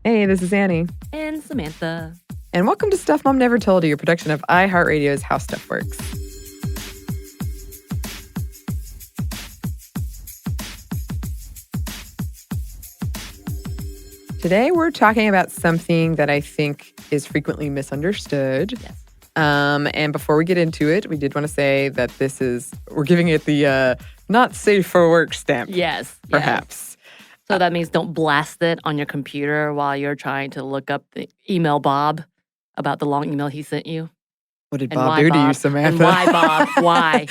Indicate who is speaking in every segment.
Speaker 1: Hey, this is Anney.
Speaker 2: And Samantha.
Speaker 1: And welcome to Stuff Mom Never Told You, a production of iHeartRadio's How Stuff Works. Today, we're talking about something that I think is frequently misunderstood.
Speaker 2: Yes.
Speaker 1: And before we get into it, we did want to say that we're giving it the not safe for work stamp.
Speaker 2: Yes.
Speaker 1: Perhaps.
Speaker 2: So that means don't blast it on your computer while you're trying to look up the email Bob about the long email he sent you.
Speaker 1: What did Bob do to you, Samantha?
Speaker 2: And why, Bob? Why?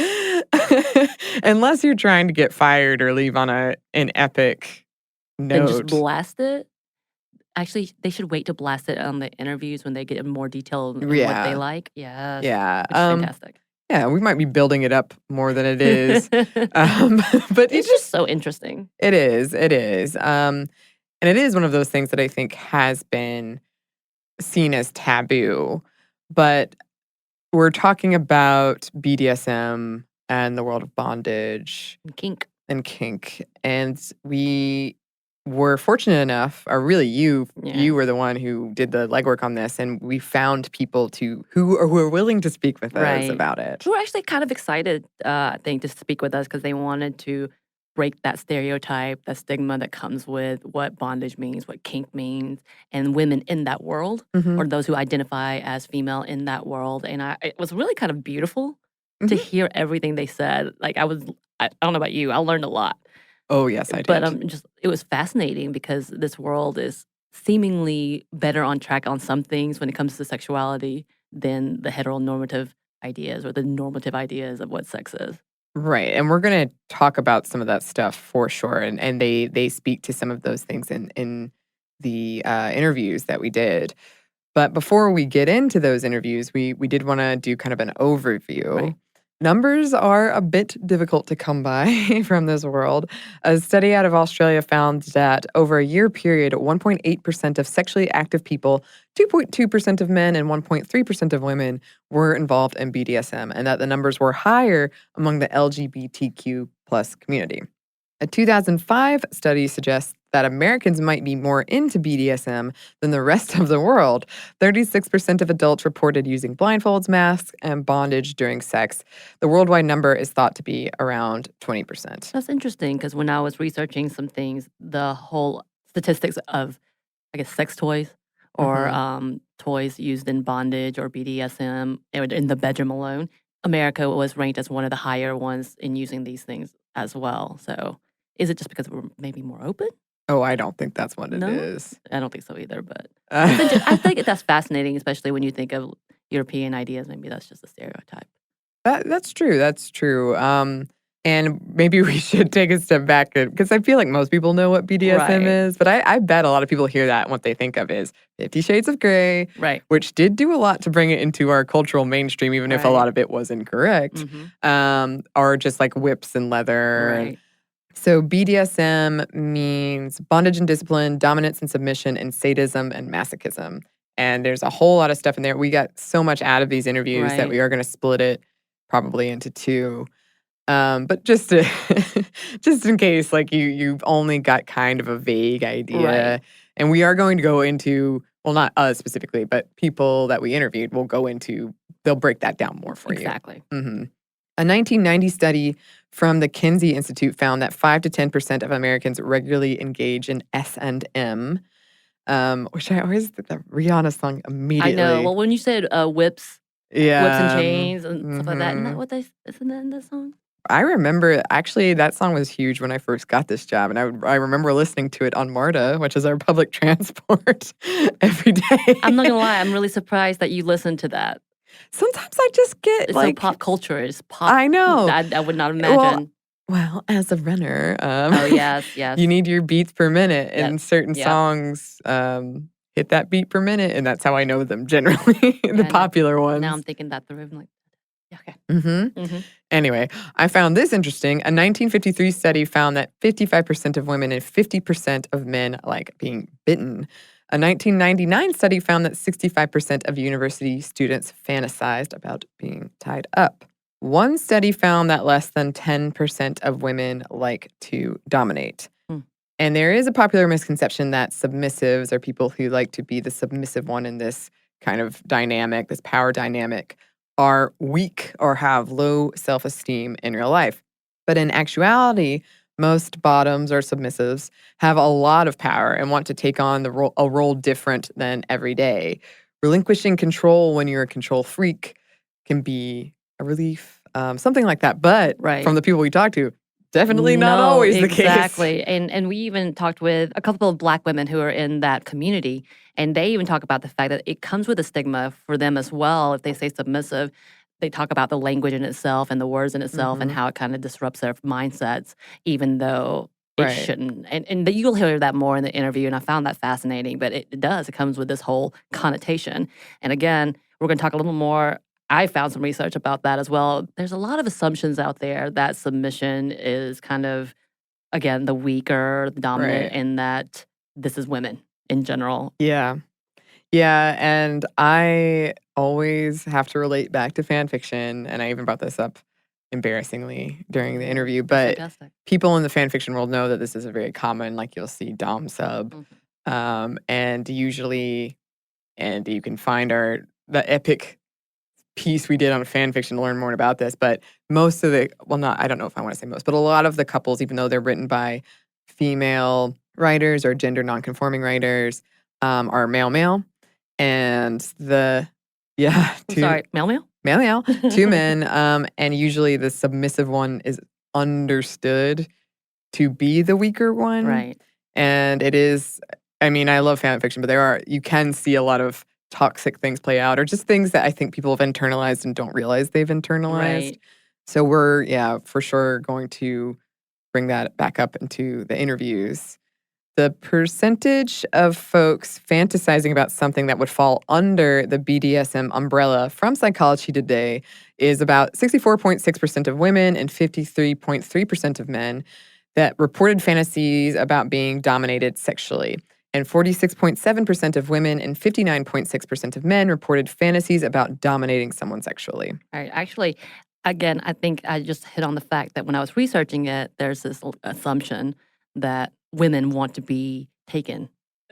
Speaker 1: Unless you're trying to get fired or leave on an epic note.
Speaker 2: Then just blast it. Actually, they should wait to blast it on the interviews when they get more detail in what they like. Yes.
Speaker 1: Yeah.
Speaker 2: It's fantastic.
Speaker 1: Yeah, we might be building it up more than it is. But
Speaker 2: it's just so interesting.
Speaker 1: It is. And it is one of those things that I think has been seen as taboo. But we're talking about BDSM and the world of bondage.
Speaker 2: And kink.
Speaker 1: And we were fortunate enough, or really you were the one who did the legwork on this, and we found people who were willing to speak with us about it.
Speaker 2: Who were actually kind of excited, I think, to speak with us because they wanted to break that stereotype, that stigma that comes with what bondage means, what kink means, and women in that world, or those who identify as female in that world. And it was really kind of beautiful to hear everything they said. Like I don't know about you, I learned a lot.
Speaker 1: Oh, yes, I did.
Speaker 2: But it was fascinating because this world is seemingly better on track on some things when it comes to sexuality than the heteronormative ideas or the normative ideas of what sex is.
Speaker 1: Right. And we're going to talk about some of that stuff for sure. And they speak to some of those things in the interviews that we did. But before we get into those interviews, we did want to do kind of an overview.
Speaker 2: Right.
Speaker 1: Numbers are a bit difficult to come by from this world. A study out of Australia found that over a year period, 1.8% of sexually active people, 2.2% of men, and 1.3% of women were involved in BDSM, and that the numbers were higher among the LGBTQ plus community. A 2005 study suggests that Americans might be more into BDSM than the rest of the world. 36% of adults reported using blindfolds, masks, and bondage during sex. The worldwide number is thought to be around 20%.
Speaker 2: That's interesting because when I was researching some things, the whole statistics of, I guess, sex toys or toys used in bondage or BDSM in the bedroom alone, America was ranked as one of the higher ones in using these things as well. So is it just because we're maybe more open?
Speaker 1: Oh, I don't think that's what it is.
Speaker 2: I don't think so either, but I think that's fascinating, especially when you think of European ideas. Maybe that's just a stereotype.
Speaker 1: That's true. That's true. And maybe we should take a step back because I feel like most people know what BDSM is, but I bet a lot of people hear that and what they think of is 50 Shades of Grey, which did do a lot to bring it into our cultural mainstream, even if a lot of it was incorrect, or just like whips and leather. So BDSM means bondage and discipline, dominance and submission, and sadism and masochism. And there's a whole lot of stuff in there. We got so much out of these interviews that we are going to split it probably into two. But just in case, like you've only got kind of a vague idea. And we are going to go into, well, not us specifically, but people that we interviewed will go into, they'll break that down more for you.
Speaker 2: Exactly.
Speaker 1: A 1990 study from the Kinsey Institute found that 5 to 10% of Americans regularly engage in S&M, which I always think the Rihanna song immediately.
Speaker 2: I know. Well, when you said whips and chains and stuff like that, isn't that what isn't that in that song?
Speaker 1: I remember, actually, that song was huge when I first got this job, and I remember listening to it on MARTA, which is our public transport, every day.
Speaker 2: I'm not gonna lie, I'm really surprised that you listened to that.
Speaker 1: Sometimes I just get
Speaker 2: it's
Speaker 1: like
Speaker 2: so pop culture. It's pop.
Speaker 1: I know.
Speaker 2: I would not imagine.
Speaker 1: Well, as a runner,
Speaker 2: oh yes,
Speaker 1: you need your beats per minute, and certain songs hit that beat per minute, and that's how I know them generally. The popular ones.
Speaker 2: Now I'm thinking that through. I'm like, okay.
Speaker 1: Anyway, I found this interesting. A 1953 study found that 55% of women and 50% of men like being bitten. A 1999 study found that 65% of university students fantasized about being tied up. One study found that less than 10% of women like to dominate. And there is a popular misconception that submissives are people who like to be the submissive one in this kind of dynamic, this power dynamic, are weak or have low self-esteem in real life. But in actuality, most bottoms or submissives have a lot of power and want to take on a role different than every day. Relinquishing control when you're a control freak can be a relief, something like that. But from the people we talk to, definitely not always the case.
Speaker 2: Exactly. And we even talked with a couple of Black women who are in that community, and they even talk about the fact that it comes with a stigma for them as well. If they say submissive, they talk about the language in itself and the words in itself and how it kind of disrupts their mindsets, even though it shouldn't. And you'll hear that more in the interview, and I found that fascinating. But it does. It comes with this whole connotation. And again, we're going to talk a little more. I found some research about that as well. There's a lot of assumptions out there that submission is kind of, again, the weaker, the dominant, and that this is women in general.
Speaker 1: Yeah. Yeah, and I always have to relate back to fan fiction, and I even brought this up embarrassingly during the interview, but people in the fan fiction world know that this is a very common, like you'll see dom sub, and usually, and you can find the epic piece we did on fan fiction to learn more about this, but most of the, I don't know if I want to say most, but a lot of the couples, even though they're written by female writers or gender nonconforming writers, are male. And male? Male, two men. And usually the submissive one is understood to be the weaker one.
Speaker 2: Right.
Speaker 1: And it is, I mean, I love fan fiction, but you can see a lot of toxic things play out, or just things that I think people have internalized and don't realize they've internalized.
Speaker 2: Right.
Speaker 1: So we're, for sure going to bring that back up into the interviews. The percentage of folks fantasizing about something that would fall under the BDSM umbrella from Psychology Today is about 64.6% of women and 53.3% of men that reported fantasies about being dominated sexually. And 46.7% of women and 59.6% of men reported fantasies about dominating someone sexually.
Speaker 2: All right. Actually, again, I think I just hit on the fact that when I was researching it, there's this assumption that women want to be taken.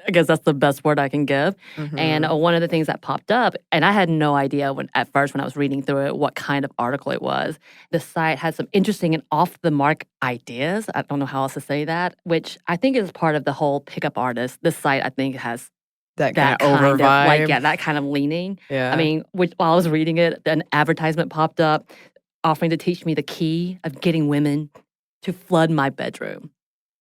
Speaker 2: I guess that's the best word I can give. And one of the things that popped up, and I had no idea at first when I was reading through it what kind of article it was. The site had some interesting and off-the-mark ideas. I don't know how else to say that, which I think is part of the whole pickup artist. This site, I think, has
Speaker 1: that kind of over vibe.
Speaker 2: That kind of leaning.
Speaker 1: Yeah.
Speaker 2: I mean, while I was reading it, an advertisement popped up offering to teach me the key of getting women to flood my bedroom.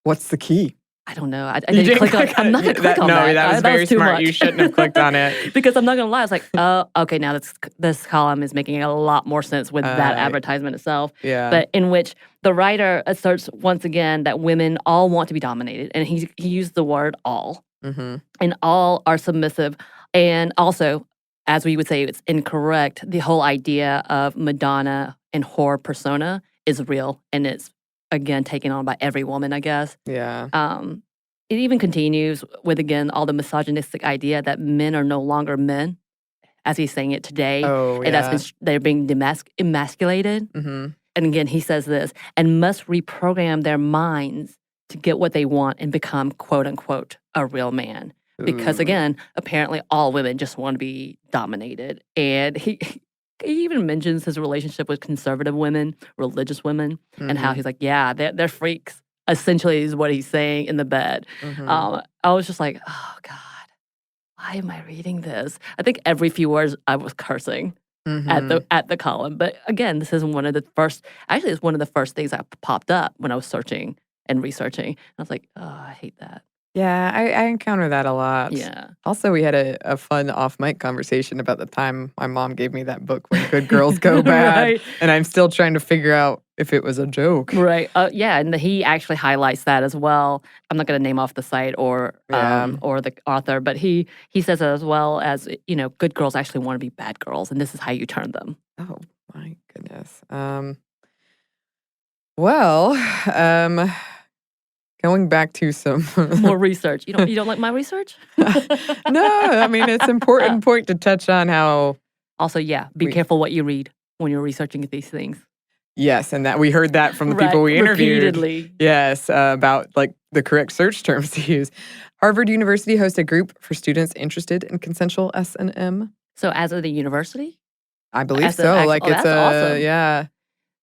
Speaker 1: What's the key?
Speaker 2: I don't know. I didn't click on it. I'm not going to click on that.
Speaker 1: No, that was very smart. You shouldn't have clicked on it.
Speaker 2: Because I'm not going to lie. I was like, oh, okay, now this column is making a lot more sense with that advertisement itself.
Speaker 1: Yeah.
Speaker 2: But in which the writer asserts once again that women all want to be dominated. And he used the word all. And all are submissive. And also, as we would say, it's incorrect. The whole idea of Madonna and whore persona is real. And it's, again, taken on by every woman, I guess.
Speaker 1: Yeah.
Speaker 2: It even continues with, again, all the misogynistic idea that men are no longer men, as he's saying it today.
Speaker 1: Oh, yeah.
Speaker 2: And they're being emasculated. And again, he says this, and must reprogram their minds to get what they want and become, quote unquote, a real man. Because, again, apparently all women just want to be dominated. And he even mentions his relationship with conservative women, religious women, and how he's like, yeah, they're freaks, essentially is what he's saying in the bed. I was just like, oh, God, why am I reading this? I think every few words I was cursing at the column. But again, this is one of the first, actually it's one of the first things that popped up when I was searching and researching. I was like, oh, I hate that.
Speaker 1: Yeah, I encounter that a lot.
Speaker 2: Yeah.
Speaker 1: Also, we had a fun off-mic conversation about the time my mom gave me that book, When Good Girls Go Bad, and I'm still trying to figure out if it was a joke.
Speaker 2: Right. Yeah, and he actually highlights that as well. I'm not going to name off the site or the author, but he says it as well as, good girls actually want to be bad girls, and this is how you turn them.
Speaker 1: Oh, my goodness. Going back to some
Speaker 2: more research. You don't like my research?
Speaker 1: No, I mean it's an important point to touch on how.
Speaker 2: Also, yeah, be careful what you read when you're researching these things.
Speaker 1: Yes, and that we heard that from the people we interviewed.
Speaker 2: Repeatedly.
Speaker 1: Yes, about like the correct search terms to use. Harvard University hosts a group for students interested in consensual S&M.
Speaker 2: So as of the university?
Speaker 1: I believe
Speaker 2: As
Speaker 1: so. Like it's
Speaker 2: that's awesome.
Speaker 1: yeah.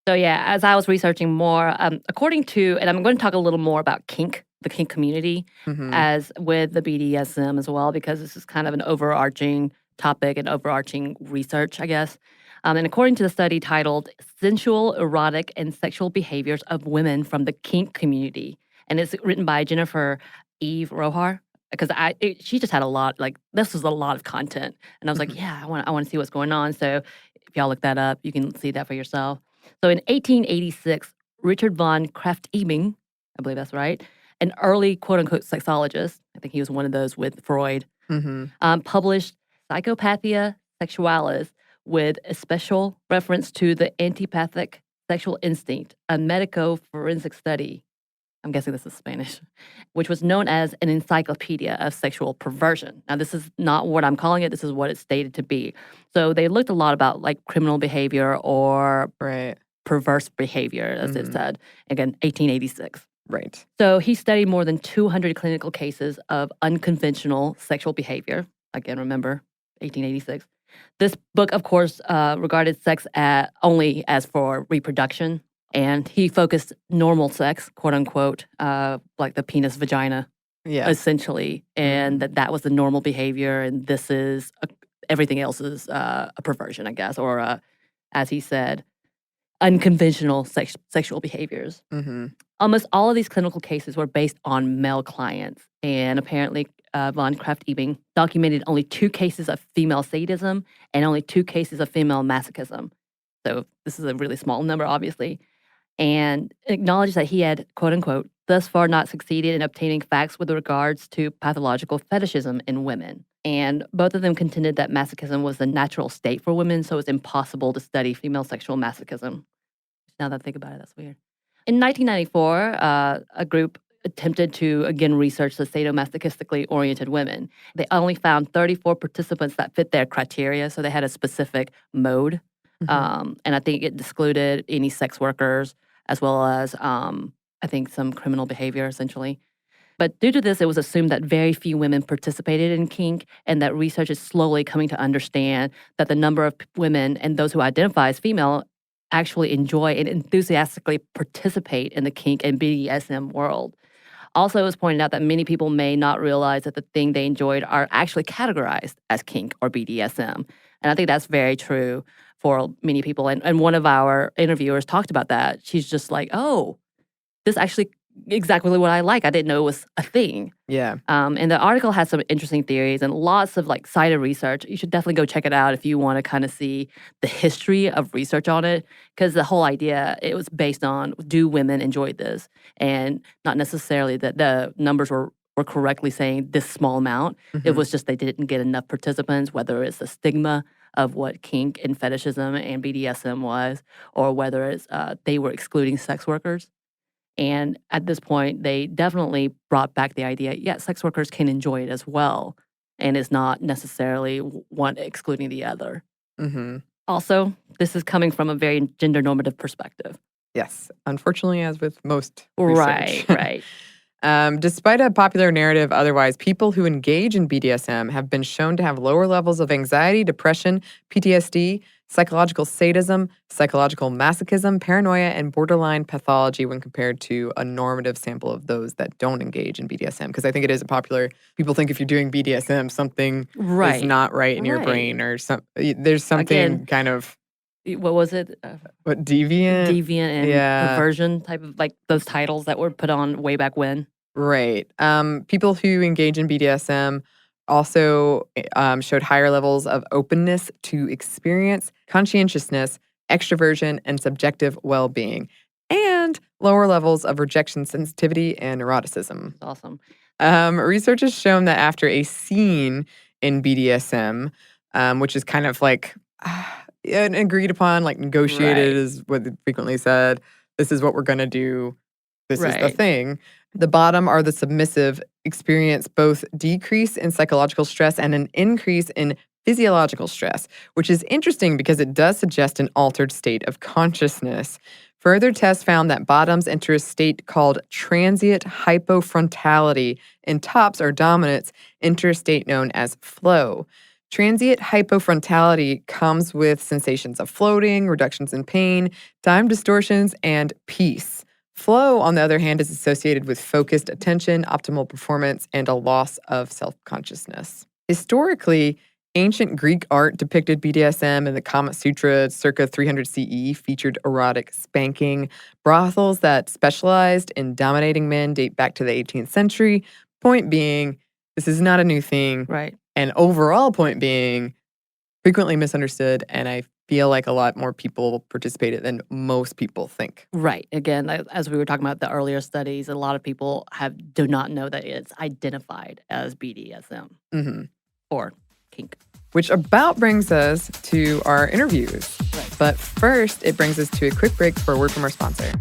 Speaker 2: So yeah, as I was researching more, according to, and I'm going to talk a little more about kink, the kink community, as with the BDSM as well, because this is kind of an overarching topic and overarching research, I guess. And according to the study titled "Sensual, Erotic, and Sexual Behaviors of Women from the Kink Community," and it's written by Jennifer Eve Rohar, because she just had a lot, like this was a lot of content, and I was like, yeah, I want to see what's going on. So if y'all look that up, you can see that for yourself. So in 1886, Richard von Krafft-Ebing, I believe that's right, an early quote-unquote sexologist, I think he was one of those with Freud, published Psychopathia Sexualis with a special reference to the antipathic sexual instinct, a medico-forensic study. I'm guessing this is Spanish, which was known as an encyclopedia of sexual perversion. Now, this is not what I'm calling it. This is what it's stated to be. So they looked a lot about like criminal behavior or perverse behavior, as it said. Again, 1886.
Speaker 1: Right.
Speaker 2: So he studied more than 200 clinical cases of unconventional sexual behavior. Again, remember, 1886. This book, of course, regarded sex only as for reproduction. And he focused normal sex, quote unquote, like the penis vagina, essentially. And that was the normal behavior. And this is, everything else is a perversion, I guess. Or, as he said, unconventional sexual behaviors. Almost all of these clinical cases were based on male clients. And apparently, von Krafft-Ebing documented only 2 cases of female sadism and only 2 cases of female masochism. So this is a really small number, obviously. And acknowledged that he had, quote unquote, thus far not succeeded in obtaining facts with regards to pathological fetishism in women. And both of them contended that masochism was the natural state for women, so it's impossible to study female sexual masochism. Now that I think about it, that's weird. In 1994, a group attempted to, again, research the sadomasochistically oriented women. They only found 34 participants that fit their criteria, so they had a specific mode. And I think it excluded any sex workers, as well as, I think, some criminal behavior, essentially. But due to this, it was assumed that very few women participated in kink, and that research is slowly coming to understand that the number of women and those who identify as female actually enjoy and enthusiastically participate in the kink and BDSM world. Also, it was pointed out that many people may not realize that the thing they enjoyed are actually categorized as kink or BDSM. And I think that's very true for many people. And one of our interviewers talked about that. She's just like, oh, this actually exactly what I like. I didn't know it was a thing.
Speaker 1: Yeah.
Speaker 2: And the article has some interesting theories and lots of like cited research. You should definitely go check it out if you want to kind of see the history of research on it. Because the whole idea, it was based on, do women enjoy this? And not necessarily that the numbers were correctly saying this small amount. It was just they didn't get enough participants, whether it's the stigma of what kink and fetishism and BDSM was, or whether it's they were excluding sex workers. And at this point, they definitely brought back the idea, yeah, sex workers can enjoy it as well. And it's not necessarily one excluding the other. Also, this is coming from a very gender normative perspective.
Speaker 1: Yes, unfortunately, as with most research.
Speaker 2: Right.
Speaker 1: Despite a popular narrative otherwise, people who engage in BDSM have been shown to have lower levels of anxiety, depression, PTSD, psychological sadism, psychological masochism, paranoia, and borderline pathology when compared to a normative sample of those that don't engage in BDSM. Because I think it is a popular, people think if you're doing BDSM, something is not right in your brain, or there's something kind of...
Speaker 2: What was it?
Speaker 1: What, deviant?
Speaker 2: Deviant and perversion type of, like, those titles that were put on way back when.
Speaker 1: Right. People who engage in BDSM also showed higher levels of openness to experience, conscientiousness, extroversion, and subjective well-being, and lower levels of rejection sensitivity and neuroticism.
Speaker 2: Awesome.
Speaker 1: Research has shown that after a scene in BDSM, which is kind of like... and agreed upon, like negotiated is what they frequently said. This is what we're going to do. This is the thing. The bottom are the submissive experience both decrease in psychological stress and an increase in physiological stress, which is interesting because it does suggest an altered state of consciousness. Further tests found that bottoms enter a state called transient hypofrontality, and tops or dominants enter a state known as flow. Transient hypofrontality comes with sensations of floating, reductions in pain, time distortions, and peace. Flow, on the other hand, is associated with focused attention, optimal performance, and a loss of self-consciousness. Historically, ancient Greek art depicted BDSM, and the Kama Sutra circa 300 CE featured erotic spanking. Brothels that specialized in dominating men date back to the 18th century. Point being, this is not a new thing.
Speaker 2: Right.
Speaker 1: And overall point being, frequently misunderstood, and I feel like a lot more people participated than most people think.
Speaker 2: Right. Again, as we were talking about the earlier studies, a lot of people do not know that it's identified as BDSM or kink.
Speaker 1: Which about brings us to our interviews.
Speaker 2: Right.
Speaker 1: But first, it brings us to a quick break for a word from our sponsor.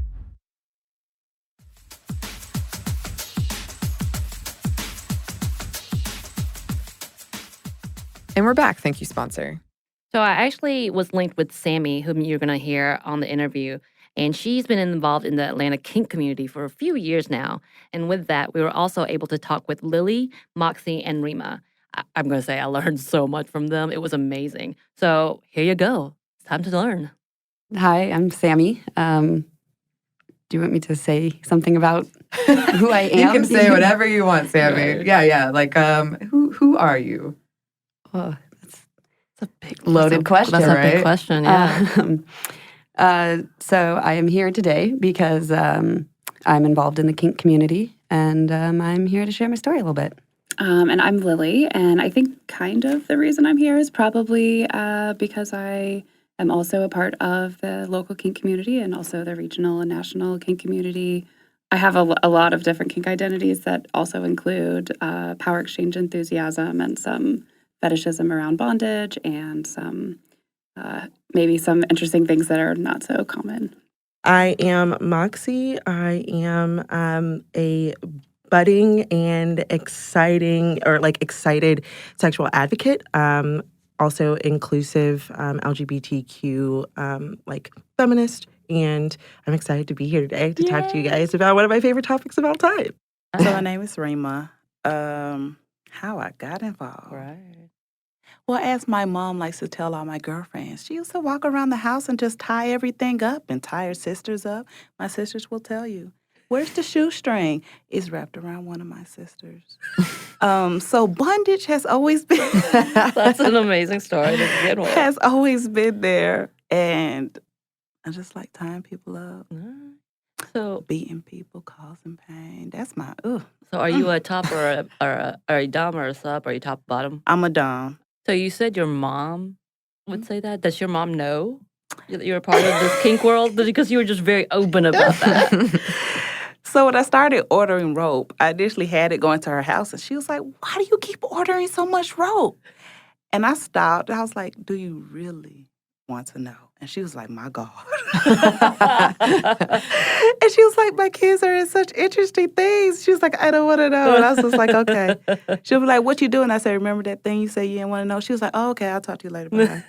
Speaker 1: And we're back. Thank you, sponsor.
Speaker 2: So I actually was linked with Sammy, whom you're going to hear on the interview. And she's been involved in the Atlanta kink community for a few years now. And with that, we were also able to talk with Lily, Moxie, and Rima. I'm going to say I learned so much from them. It was amazing. So here you go. It's time to learn.
Speaker 3: Hi, I'm Sammy. Do you want me to say something about who I am?
Speaker 1: You can say whatever you want, Sammy.
Speaker 2: Right.
Speaker 1: Yeah. Like, who are you?
Speaker 3: Oh, that's
Speaker 2: a big
Speaker 3: loaded question,
Speaker 2: That's a
Speaker 1: right?
Speaker 2: big question, yeah.
Speaker 3: So I am here today because I'm involved in the kink community, and I'm here to share my story a little bit.
Speaker 4: And I'm Lily, and I think kind of the reason I'm here is probably because I am also a part of the local kink community and also the regional and national kink community. I have a lot of different kink identities that also include power exchange enthusiasm and some fetishism around bondage and some maybe some interesting things that are not so common.
Speaker 5: I am Moxie. I am a budding and excited sexual advocate. Also inclusive LGBTQ feminist, and I'm excited to be here today to talk to you guys about one of my favorite topics of all time.
Speaker 6: So my name is Rima. How I got involved.
Speaker 2: Right.
Speaker 6: Well, as my mom likes to tell all my girlfriends, she used to walk around the house and just tie everything up and tie her sisters up. My sisters will tell you, where's the shoestring? It's wrapped around one of my sisters. So bondage has always been...
Speaker 2: That's an amazing story. That's a good one.
Speaker 6: Has always been there. And I just like tying people up,
Speaker 2: So
Speaker 6: beating people, causing pain. That's my,
Speaker 2: So are you a top or a dom or a sub? Are you top bottom?
Speaker 6: I'm a dom.
Speaker 2: So you said your mom would say that. Does your mom know that you're a part of this kink world? Because you were just very open about that.
Speaker 6: So when I started ordering rope, I initially had it going to her house, and she was like, why do you keep ordering so much rope? And I stopped. I was like, do you really want to know? And she was like, my God. And she was like, my kids are in such interesting things. She was like, I don't want to know. And I was just like, okay. She'll be like, what you doing? I said, remember that thing you said you didn't want to know? She was like, oh, okay, I'll talk to you later. Bye.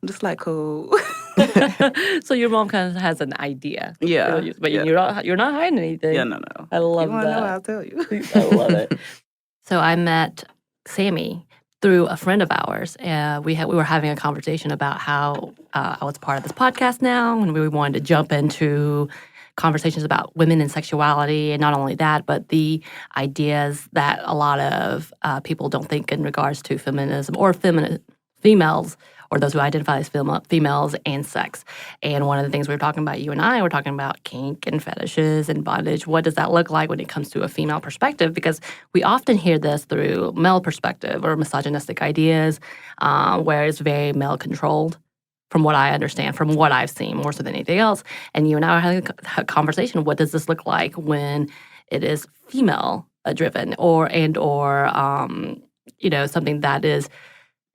Speaker 6: I'm just like, cool.
Speaker 2: So your mom kind of has an idea.
Speaker 6: Yeah.
Speaker 2: But
Speaker 6: yeah.
Speaker 2: you're not hiding anything.
Speaker 6: Yeah, no.
Speaker 2: I love
Speaker 6: you wanna
Speaker 2: that.
Speaker 6: know, I'll tell you.
Speaker 2: I love it. So I met Sammy through a friend of ours. We were having a conversation about how I was part of this podcast now, and we wanted to jump into conversations about women and sexuality, and not only that, but the ideas that a lot of people don't think in regards to feminism or females, or those who identify as females and sex. And one of the things we were talking about, you and I were talking about kink and fetishes and bondage. What does that look like when it comes to a female perspective? Because we often hear this through male perspective or misogynistic ideas, where it's very male-controlled, from what I understand, from what I've seen, more so than anything else. And you and I were having a conversation. What does this look like when it is female-driven or something that is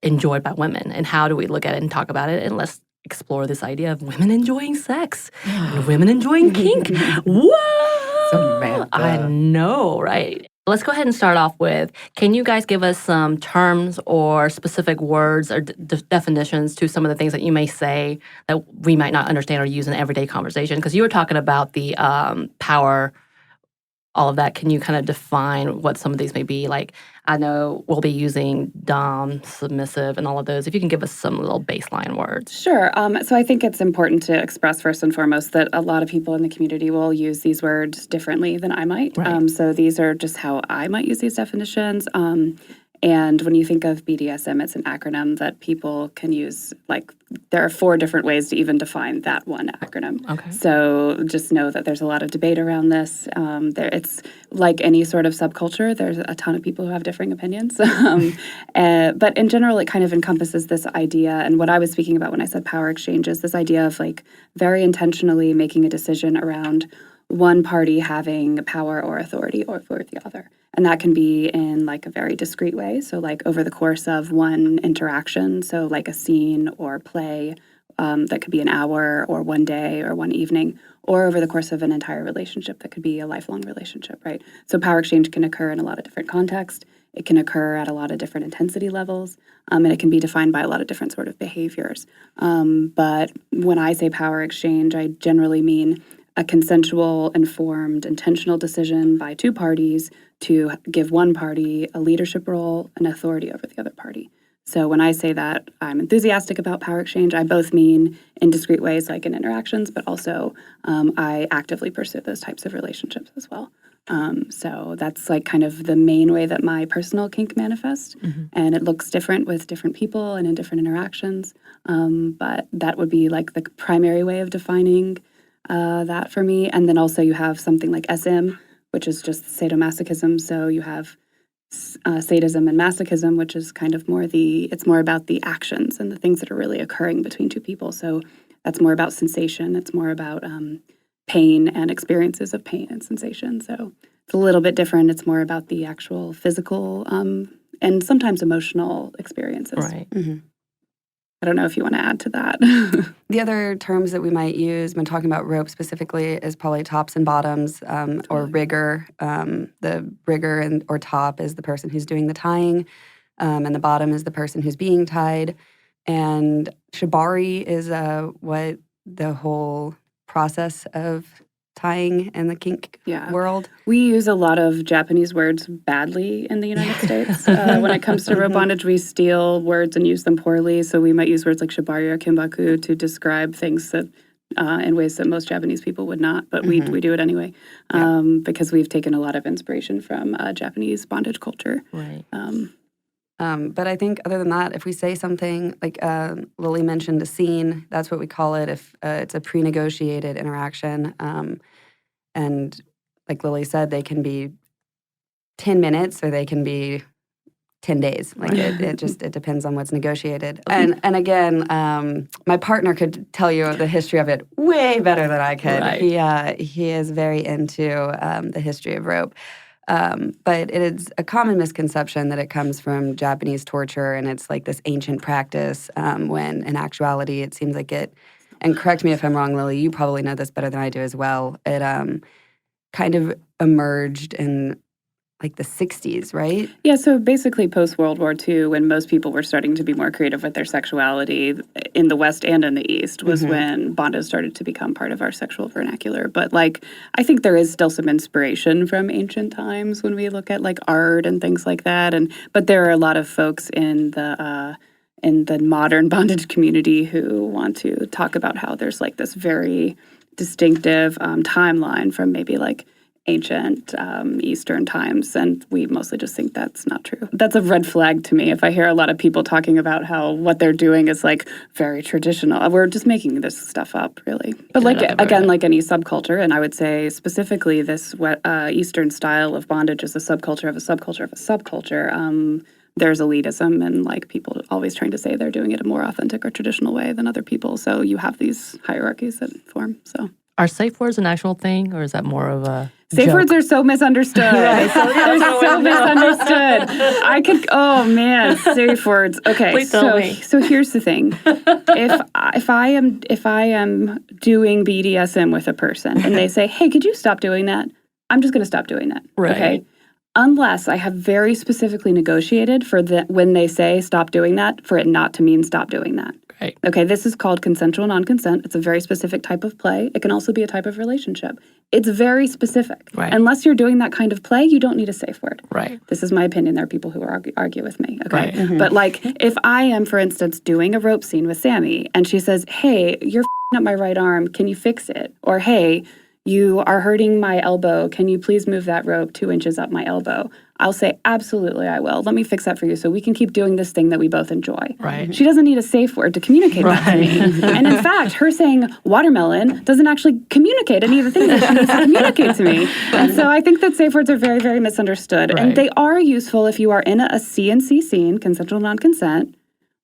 Speaker 2: enjoyed by women, and how do we look at it and talk about it? And let's explore this idea of women enjoying sex and women enjoying kink. Whoa!
Speaker 1: Samantha.
Speaker 2: I know, right? Let's go ahead and start off with, can you guys give us some terms or specific words or definitions to some of the things that you may say that we might not understand or use in everyday conversation? Because you were talking about the power, all of that. Can you kind of define what some of these may be? Like, I know we'll be using dom, submissive, and all of those. If you can give us some little baseline words.
Speaker 4: Sure. So I think it's important to express first and foremost that a lot of people in the community will use these words differently than I might.
Speaker 2: Right.
Speaker 4: So these are just how I might use these definitions. And when you think of BDSM, it's an acronym that people can use. Like, there are 4 different ways to even define that one acronym.
Speaker 2: Okay.
Speaker 4: So just know that there's a lot of debate around this. It's like any sort of subculture. There's a ton of people who have differing opinions. But in general, it kind of encompasses this idea. And what I was speaking about when I said power exchange is this idea of like very intentionally making a decision around one party having power or authority over the other. And that can be in like a very discrete way. So like over the course of one interaction, so like a scene or play that could be an hour or one day or one evening, or over the course of an entire relationship that could be a lifelong relationship, right? So power exchange can occur in a lot of different contexts. It can occur at a lot of different intensity levels, and it can be defined by a lot of different sort of behaviors. But when I say power exchange, I generally mean a consensual, informed, intentional decision by 2 parties to give one party a leadership role and authority over the other party. So when I say that I'm enthusiastic about power exchange, I both mean in discrete ways like in interactions, but also I actively pursue those types of relationships as well. So that's like kind of the main way that my personal kink manifests. And it looks different with different people and in different interactions. But that would be like the primary way of defining that for me. And then also you have something like SM, which is just sadomasochism. So you have sadism and masochism, which is kind of it's more about the actions and the things that are really occurring between 2 people. So that's more about sensation. It's more about pain and experiences of pain and sensation. So it's a little bit different. It's more about the actual physical and sometimes emotional experiences.
Speaker 2: Right.
Speaker 4: I don't know if you want to add to that.
Speaker 3: The other terms that we might use when talking about rope specifically is probably tops and bottoms, or rigger. The rigger or top is the person who's doing the tying, and the bottom is the person who's being tied. And shibari is what the whole process of tying in the kink world.
Speaker 4: We use a lot of Japanese words badly in the United States. When it comes to rope bondage, we steal words and use them poorly. So we might use words like shibari or kimbaku to describe things that in ways that most Japanese people would not, but we do it anyway because we've taken a lot of inspiration from Japanese bondage culture.
Speaker 2: Right.
Speaker 3: But I think other than that, if we say something like Lily mentioned a scene, that's what we call it if it's a pre-negotiated interaction. And like Lily said, they can be 10 minutes or they can be 10 days. Like it depends on what's negotiated. Okay. And again, my partner could tell you the history of it way better than I could. Right. He is very into the history of rope. But it is a common misconception that it comes from Japanese torture and it's like this ancient practice when in actuality it seems like it, and correct me if I'm wrong, Lily, you probably know this better than I do as well, it kind of emerged in like the 60s, right?
Speaker 4: Yeah, so basically post-World War II, when most people were starting to be more creative with their sexuality in the West and in the East, was when bondage started to become part of our sexual vernacular. But like, I think there is still some inspiration from ancient times when we look at like art and things like that. But there are a lot of folks in the modern bondage community who want to talk about how there's like this very distinctive timeline from maybe like ancient Eastern times, and we mostly just think that's not true. That's a red flag to me if I hear a lot of people talking about how what they're doing is like very traditional. We're just making this stuff up, really. But like again, like any subculture, and I would say specifically this Eastern style of bondage is a subculture of a subculture of a subculture. There's elitism and like people always trying to say they're doing it a more authentic or traditional way than other people. So you have these hierarchies that form. So
Speaker 2: are safe words an actual thing, or is that more of a
Speaker 4: safe words are so misunderstood. They're so misunderstood. Oh man, safe words. Okay,
Speaker 2: please tell me.
Speaker 4: So here's the thing: if I am doing BDSM with a person and they say, "Hey, could you stop doing that?" I'm just going to stop doing that.
Speaker 2: Right.
Speaker 4: Okay. unless I have very specifically negotiated for when they say stop doing that, for it not to mean stop doing that.
Speaker 2: Right.
Speaker 4: Okay, this is called consensual non-consent. It's a very specific type of play. It can also be a type of relationship. It's very specific.
Speaker 2: Right.
Speaker 4: Unless you're doing that kind of play, you don't need a safe word.
Speaker 2: Right.
Speaker 4: This is my opinion. There are people who argue with me. Okay.
Speaker 2: Right.
Speaker 4: But like, if I am, for instance, doing a rope scene with Sammy, and she says, "Hey, you're up my right arm. Can you fix it?" Or, "Hey, you are hurting my elbow. Can you please move that rope 2 inches up my elbow?" I'll say, "Absolutely, I will. Let me fix that for you so we can keep doing this thing that we both enjoy."
Speaker 2: Right.
Speaker 4: She doesn't need a safe word to communicate that to me. And in fact, her saying watermelon doesn't actually communicate any of the things that she needs to communicate to me. And so I think that safe words are very, very misunderstood.
Speaker 2: Right.
Speaker 4: And they are useful if you are in a C&C scene, consensual non-consent,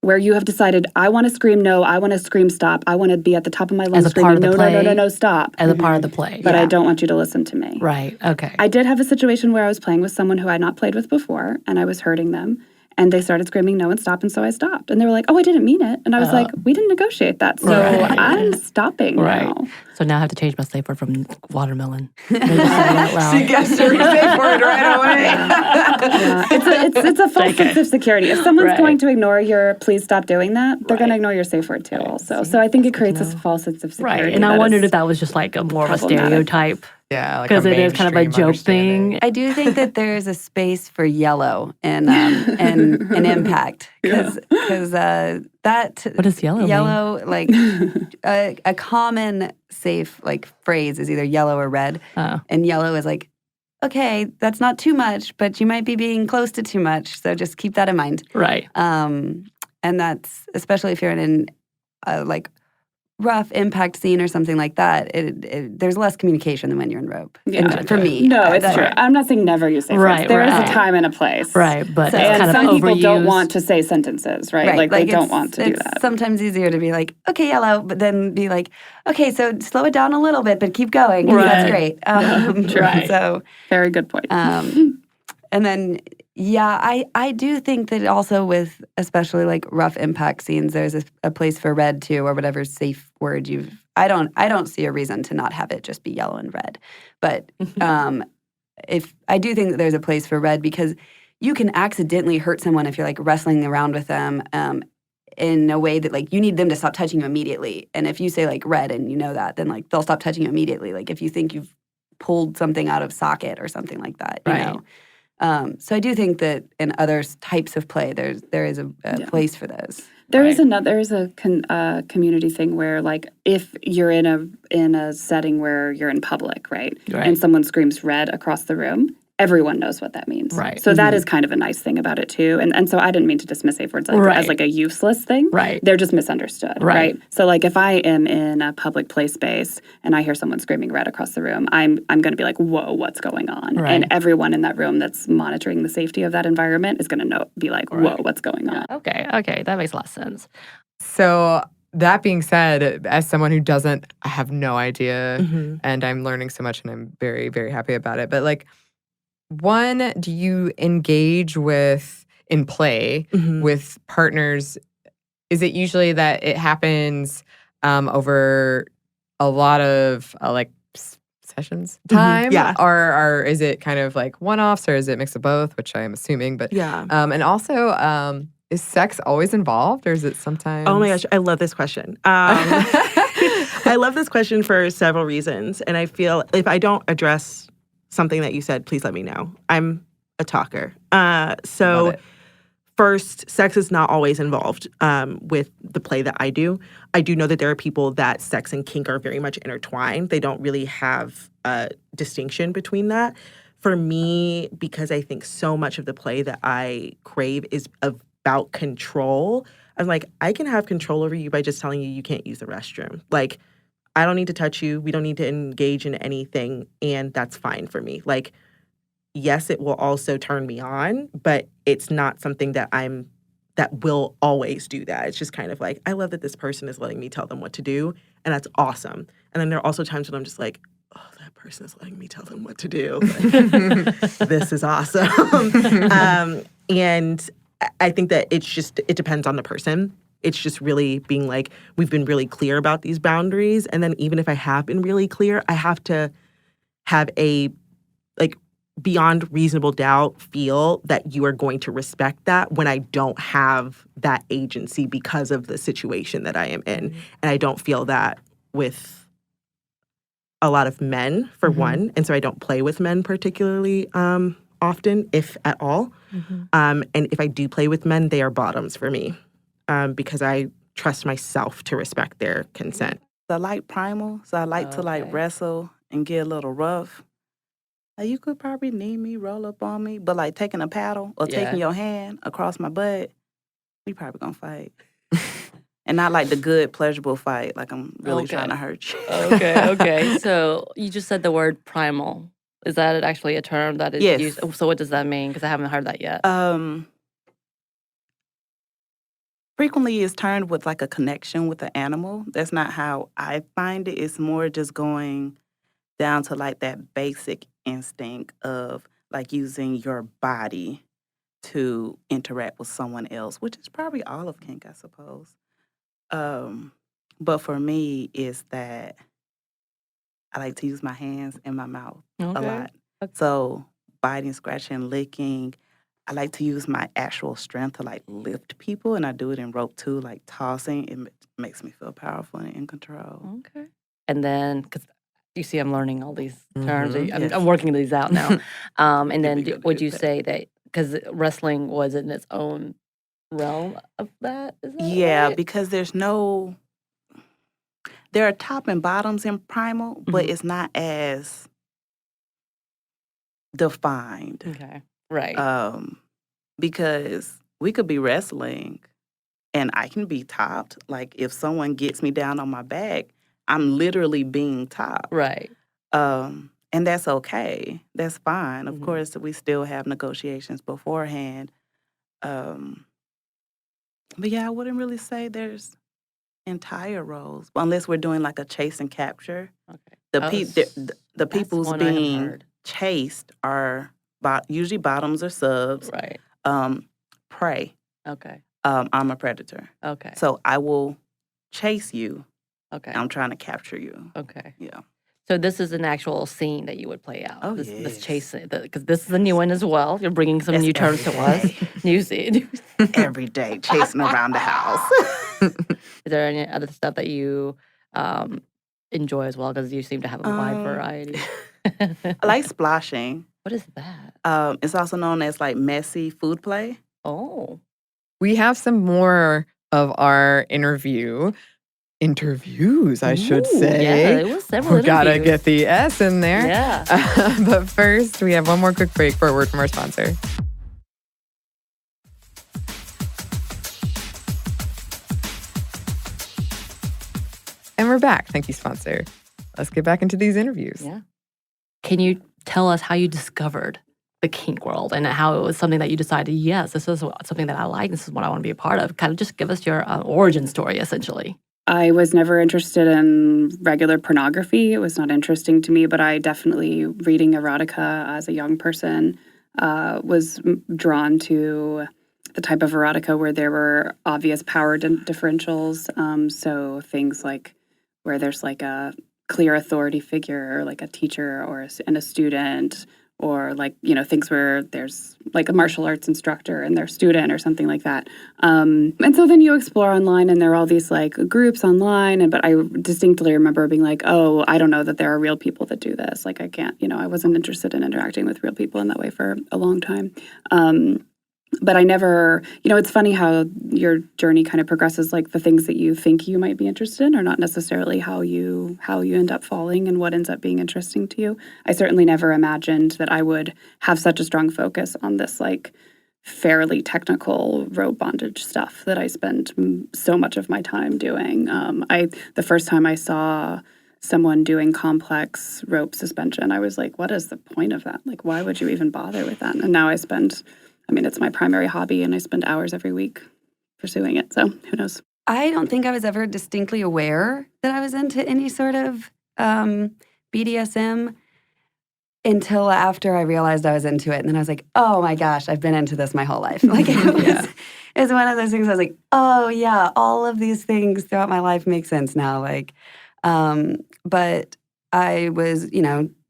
Speaker 4: where you have decided, I want to scream no, I want to scream stop, I want to be at the top of my lungs
Speaker 2: As a part
Speaker 4: screaming
Speaker 2: of the
Speaker 4: no, no, no,
Speaker 2: play?
Speaker 4: no, no, stop.
Speaker 2: As a part of the play.
Speaker 4: But I don't want you to listen to me.
Speaker 2: Right. Okay.
Speaker 4: I did have a situation where I was playing with someone who I had not played with before, and I was hurting them. And they started screaming no and stop, and so I stopped. And they were like, "Oh, I didn't mean it." And I was like, "We didn't negotiate that, so
Speaker 2: Right.
Speaker 4: I'm stopping
Speaker 2: Right.
Speaker 4: now."
Speaker 2: So now I have to change my safe word from watermelon. Maybe say it out loud.
Speaker 1: She gets her safe word right away.
Speaker 4: Yeah. It's a false sense of security. If someone's
Speaker 2: Right.
Speaker 4: going to ignore your "please stop doing that," they're going to ignore your safe word too. Also, so I think it creates a false sense of security.
Speaker 2: Right. And I
Speaker 4: that
Speaker 2: wondered
Speaker 4: is
Speaker 2: if that was just like a more of a
Speaker 4: problematic.
Speaker 2: stereotype.
Speaker 1: Yeah, like
Speaker 2: Because it is kind of a joke thing.
Speaker 3: I do think that there's a space for yellow in impact because that
Speaker 2: What does yellow mean?
Speaker 3: like a common safe like phrase is either yellow or red,
Speaker 2: Oh.
Speaker 3: and yellow is like, okay, that's not too much, but you might be being close to too much, so just keep that in mind.
Speaker 2: Right.
Speaker 3: And that's especially if you're in an like rough impact scene or something like that. There's less communication than when you're in rope.
Speaker 4: Yeah.
Speaker 3: For me,
Speaker 4: No, it's
Speaker 3: that-
Speaker 4: true. I'm not saying never use safe
Speaker 2: Right,
Speaker 4: words. There is
Speaker 2: right.
Speaker 4: a time and a place.
Speaker 2: Right. But
Speaker 3: So-
Speaker 2: it's
Speaker 4: And
Speaker 2: kind of
Speaker 4: some people don't
Speaker 2: overused.
Speaker 4: want to say sentences, right? Like they don't want to do
Speaker 3: it's
Speaker 4: that.
Speaker 3: sometimes easier to be like, okay, yellow, but then be like, okay, so slow it down a little bit, but keep going.
Speaker 2: Right.
Speaker 3: That's great.
Speaker 4: Right.
Speaker 3: So,
Speaker 4: Very good point.
Speaker 3: and then, yeah, I do think that also with especially like rough impact scenes, there's a place for red too, or whatever safe word you've. I don't see a reason to not have it just be yellow and red, but if I do think that there's a place for red because you can accidentally hurt someone if you're like wrestling around with them in a way that like you need them to stop touching you immediately, and if you say like red and you know that, then like they'll stop touching you immediately. Like if you think you've pulled something out of socket or something like that, you
Speaker 2: Right.
Speaker 3: know. So I do think that in other types of play, there is a place for those.
Speaker 4: There's a community thing where like if you're in a setting where you're in public, right? And someone screams red across the room, everyone knows what that means.
Speaker 2: Right.
Speaker 4: So that is kind of a nice thing about it too. And so I didn't mean to dismiss safe words as like a useless thing.
Speaker 2: Right.
Speaker 4: They're just misunderstood.
Speaker 2: Right.
Speaker 4: So like if I am in a public play space and I hear someone screaming red across the room, I'm going to be like, whoa, what's going on?
Speaker 2: Right.
Speaker 4: And everyone in that room that's monitoring the safety of that environment is going to be like, whoa, what's going on?
Speaker 2: Okay. That makes a lot of sense.
Speaker 1: So that being said, as someone who doesn't, I have no idea, and I'm learning so much, and I'm very, very happy about it. But like, one, do you engage in play with partners? Is it usually that it happens over a lot of like sessions time?
Speaker 5: Yeah.
Speaker 1: Or is it kind of like one-offs, or is it a mix of both, which I am assuming? But
Speaker 5: Yeah.
Speaker 1: and also, is sex always involved, or is it sometimes?
Speaker 5: Oh my gosh, I love this question. I love this question for several reasons. And I feel if I don't address something that you said, please let me know. I'm a talker.
Speaker 1: Love
Speaker 5: So
Speaker 1: it.
Speaker 5: first, sex is not always involved with the play that I do. I do know that there are people that sex and kink are very much intertwined. They don't really have a distinction between that. For me, because I think so much of the play that I crave is about control, I'm like, I can have control over you by just telling you can't use the restroom. Like, I don't need to touch you. We don't need to engage in anything. And that's fine for me. Like, yes, it will also turn me on, but it's not something that will always do that. It's just kind of like, I love that this person is letting me tell them what to do. And that's awesome. And then there are also times when I'm just like, oh, that person is letting me tell them what to do. Like, this is awesome. And I think that it depends on the person. It's just really being like, we've been really clear about these boundaries. And then even if I have been really clear, I have to have a, like, beyond reasonable doubt feel that you are going to respect that when I don't have that agency because of the situation that I am in. And I don't feel that with a lot of men, for one. And so I don't play with men particularly often, if at all. And if I do play with men, they are bottoms for me because I trust myself to respect their consent.
Speaker 6: I like primal, so I like to like wrestle and get a little rough. Like, you could probably knee me, roll up on me, but like taking a paddle or taking your hand across my butt, we probably gonna fight. And not like the good, pleasurable fight, like I'm really trying to hurt you.
Speaker 2: Okay. So you just said the word primal. Is that actually a term that is used? So what does that mean? Because I haven't heard that yet.
Speaker 6: Frequently is termed with like a connection with the animal. That's not how I find it. It's more just going down to like that basic instinct of like using your body to interact with someone else, which is probably all of kink, I suppose. But for me, is that I like to use my hands and my mouth a lot. So biting, scratching, licking. I like to use my actual strength to like lift people, and I do it in rope too, like tossing. It makes me feel powerful and in control.
Speaker 2: Okay. And then, because you see, I'm learning all these terms. I'm working these out now. And then, would you say that because wrestling was in its own realm of that? Is that right?
Speaker 6: Because there are top and bottoms in primal, but it's not as defined.
Speaker 2: Okay. Right.
Speaker 6: Because we could be wrestling and I can be topped. Like if someone gets me down on my back, I'm literally being topped.
Speaker 2: Right.
Speaker 6: And that's okay. That's fine. Of course, we still have negotiations beforehand. But yeah, I wouldn't really say there's entire roles, unless we're doing like a chase and capture.
Speaker 2: Okay.
Speaker 6: The people's being chased are usually bottoms or subs.
Speaker 2: Right.
Speaker 6: Prey.
Speaker 2: Okay.
Speaker 6: I'm a predator.
Speaker 2: Okay.
Speaker 6: So I will chase you.
Speaker 2: Okay.
Speaker 6: I'm trying to capture you.
Speaker 2: Okay.
Speaker 6: Yeah.
Speaker 2: So this is an actual scene that you would play out.
Speaker 6: Oh,
Speaker 2: This chasing, because this is a new one as well. You're bringing some new terms to us. New scene.
Speaker 6: Every day, chasing around the house.
Speaker 2: Is there any other stuff that you enjoy as well? Because you seem to have a wide variety.
Speaker 6: I like splashing.
Speaker 2: What is that?
Speaker 6: It's also known as like messy food play.
Speaker 2: Oh.
Speaker 1: We have some more of our interviews, I should say.
Speaker 2: Yeah, it was several
Speaker 1: We gotta
Speaker 2: interviews.
Speaker 1: get the S in there.
Speaker 2: Yeah.
Speaker 1: But first, we have one more quick break for a word from our sponsor. And we're back. Thank you, sponsor. Let's get back into these interviews.
Speaker 2: Yeah. Can you tell us how you discovered the kink world and how it was something that you decided, yes, this is something that I like, this is what I want to be a part of? Kind of just give us your origin story, essentially.
Speaker 4: I was never interested in regular pornography. It was not interesting to me, but I definitely, reading erotica as a young person, was drawn to the type of erotica where there were obvious power differentials. So things like where there's like a clear authority figure, or like a teacher and a student, or like, things where there's like a martial arts instructor and their student or something like that. And so then you explore online and there are all these like groups online. But I distinctly remember being like, oh, I don't know that there are real people that do this. Like I can't, I wasn't interested in interacting with real people in that way for a long time. But I never, it's funny how your journey kind of progresses. Like the things that you think you might be interested in are not necessarily how you end up falling and what ends up being interesting to you. I certainly never imagined that I would have such a strong focus on this like fairly technical rope bondage stuff that I spend so much of my time doing. The first time I saw someone doing complex rope suspension, I was like, what is the point of that? Like, why would you even bother with that? And now it's my primary hobby, and I spend hours every week pursuing it. So who knows?
Speaker 3: I don't think I was ever distinctly aware that I was into any sort of BDSM until after I realized I was into it. And then I was like, oh my gosh, I've been into this my whole life. Like it's one of those things I was like, oh yeah, all of these things throughout my life make sense now. Like, but I was,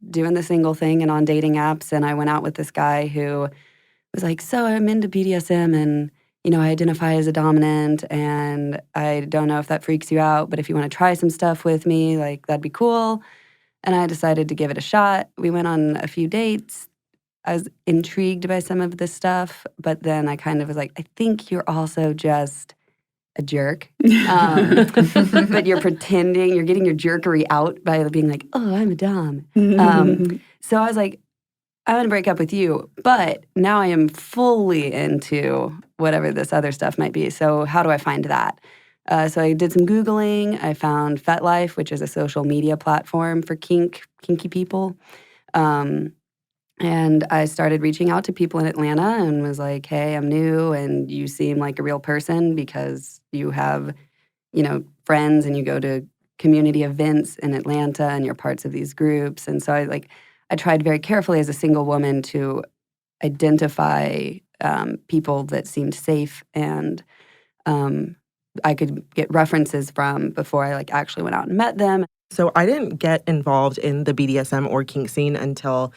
Speaker 3: doing the single thing and on dating apps, and I went out with this guy who was like, so I'm into BDSM and, I identify as a dominant and I don't know if that freaks you out, but if you want to try some stuff with me, like that'd be cool. And I decided to give it a shot. We went on a few dates. I was intrigued by some of this stuff, but then I kind of was like, I think you're also just a jerk. But you're pretending, you're getting your jerkery out by being like, oh, I'm a dom. So I was like, I'm going to break up with you, but now I am fully into whatever this other stuff might be. So how do I find that? So I did some Googling. I found FetLife, which is a social media platform for kinky people. And I started reaching out to people in Atlanta and was like, hey, I'm new and you seem like a real person because you have, friends and you go to community events in Atlanta and you're parts of these groups. And so I tried very carefully as a single woman to identify people that seemed safe and I could get references from before I actually went out and met them.
Speaker 5: So I didn't get involved in the BDSM or kink scene until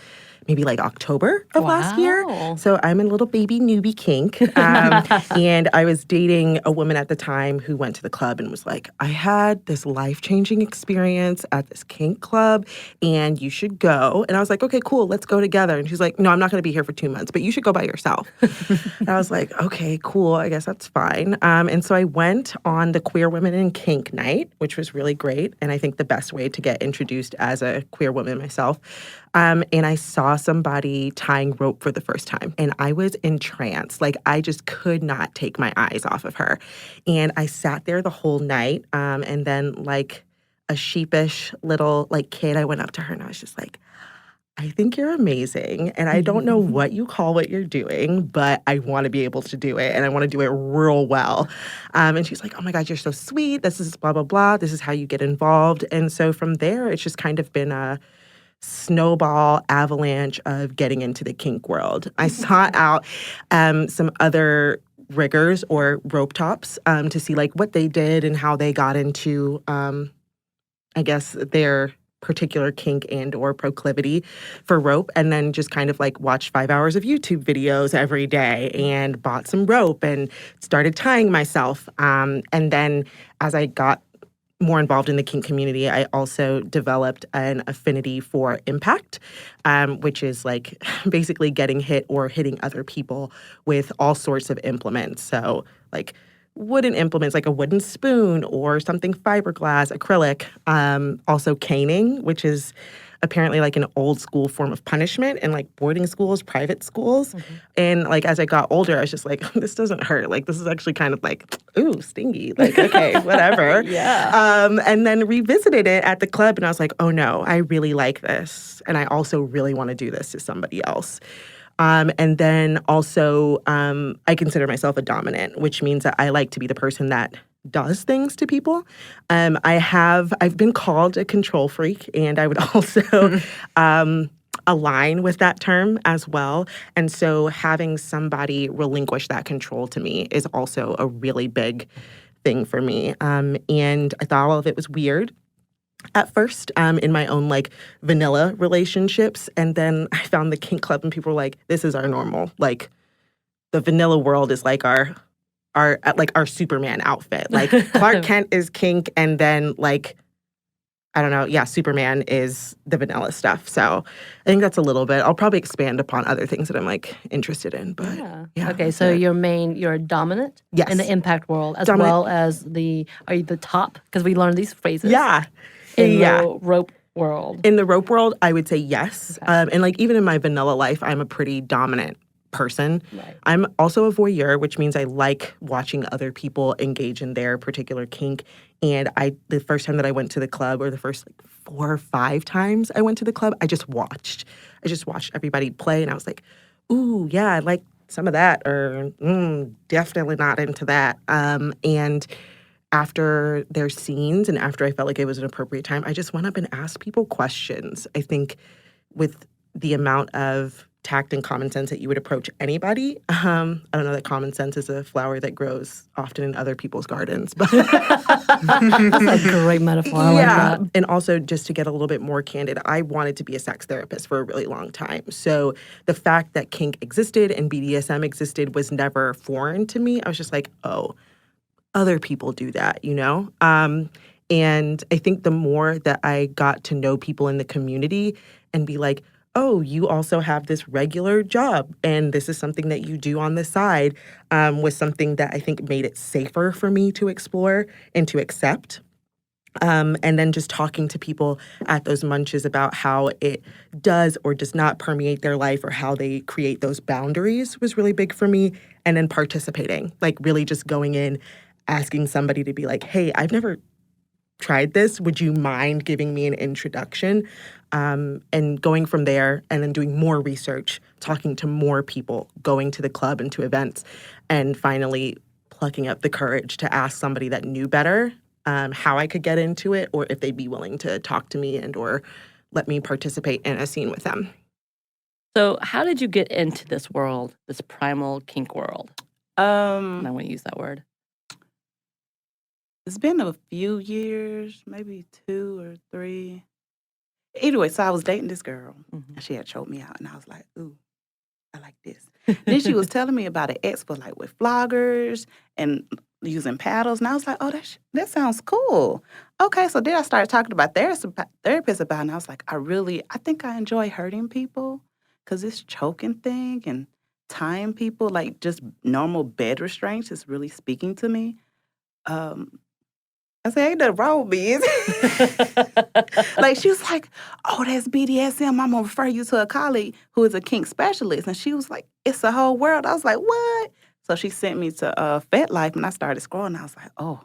Speaker 5: maybe October of last year. So I'm a little baby newbie kink. And I was dating a woman at the time who went to the club and was like, I had this life-changing experience at this kink club and you should go. And I was like, okay, cool, let's go together. And she's like, no, I'm not going to be here for 2 months, but you should go by yourself. And I was like, okay, cool, I guess that's fine. And so I went on the Queer Women in Kink night, which was really great. And I think the best way to get introduced as a queer woman myself. And I saw somebody tying rope for the first time. And I was entranced. I just could not take my eyes off of her. And I sat there the whole night. And then a sheepish little kid, I went up to her and I was just like, I think you're amazing. And I don't know what you call what you're doing, but I want to be able to do it. And I want to do it real well. And she's like, oh my God, you're so sweet. This is blah, blah, blah. This is how you get involved. And so from there, it's just kind of been a snowball avalanche of getting into the kink world. I sought out some other riggers or rope tops to see what they did and how they got into, I guess, their particular kink and or proclivity for rope, and then just kind of watched 5 hours of YouTube videos every day and bought some rope and started tying myself. And then as I got more involved in the kink community, I also developed an affinity for impact, which is basically getting hit or hitting other people with all sorts of implements. So wooden implements like a wooden spoon or something fiberglass, acrylic. Also caning, which is apparently an old school form of punishment in boarding schools, private schools. And as I got older, I was just like, this doesn't hurt. This is actually kind of ooh, stingy. Okay, whatever.
Speaker 2: Yeah.
Speaker 5: And then revisited it at the club and I was like, oh no, I really like this. And I also really want to do this to somebody else. And then also, I consider myself a dominant, which means that I like to be the person that does things to people. I've been called a control freak, and I would also align with that term as well. And so having somebody relinquish that control to me is also a really big thing for me. And I thought all of it was weird at first, in my own vanilla relationships. And then I found the kink club and people were like, this is our normal. The vanilla world is our Superman outfit. Clark Kent is kink and then I don't know, yeah, Superman is the vanilla stuff. So I think that's a little bit. I'll probably expand upon other things that I'm interested in. But yeah.
Speaker 2: Okay, so you're dominant
Speaker 5: Yes.
Speaker 2: in the impact world as
Speaker 5: Dominant.
Speaker 2: well as are you the top? Because we learned these phrases.
Speaker 5: Yeah.
Speaker 2: In the rope world.
Speaker 5: In the rope world, I would say yes. Okay. And even in my vanilla life, I'm a pretty dominant person.
Speaker 2: Right.
Speaker 5: I'm also a voyeur, which means I like watching other people engage in their particular kink. And the first time that I went to the club, or the first 4 or 5 times I went to the club, I just watched everybody play, and I was like, ooh, yeah, I like some of that, or definitely not into that. And after their scenes and after I felt like it was an appropriate time, I just went up and asked people questions. I think with the amount of tact and common sense that you would approach anybody. I don't know that common sense is a flower that grows often in other people's gardens, but
Speaker 2: That's a great metaphor. I like that.
Speaker 5: And also, just to get a little bit more candid, I wanted to be a sex therapist for a really long time. So the fact that kink existed and BDSM existed was never foreign to me. I was just like, oh, other people do that, you know? And I think the more that I got to know people in the community and be like, oh, you also have this regular job and this is something that you do on the side, was something that I think made it safer for me to explore and to accept. And then just talking to people at those munches about how it does or does not permeate their life or how they create those boundaries was really big for me. And then participating, like really just going in, asking somebody to be like, hey, I've never tried this. Would you mind giving me an introduction? And going from there and then doing more research, talking to more people, going to the club and to events, and finally plucking up the courage to ask somebody that knew better how I could get into it or if they'd be willing to talk to me and or let me participate in a scene with them.
Speaker 2: So how did you get into this world, this primal kink world? And I want to use that word.
Speaker 6: It's been a few years, maybe 2 or 3. Anyway, so I was dating this girl, and she had choked me out, and I was like, ooh, I like this. Then she was telling me about an expo, like with floggers and using paddles, and I was like, oh, that sounds cool. Okay, so then I started talking about therapists about it, and I was like, I think I enjoy hurting people, because this choking thing and tying people, like just normal bed restraints is really speaking to me. I said, ain't nothing wrong with me, is it? Like, she was like, oh, that's BDSM. I'm going to refer you to a colleague who is a kink specialist. And she was like, it's a whole world. I was like, what? So she sent me to FetLife, and I started scrolling. I was like, oh,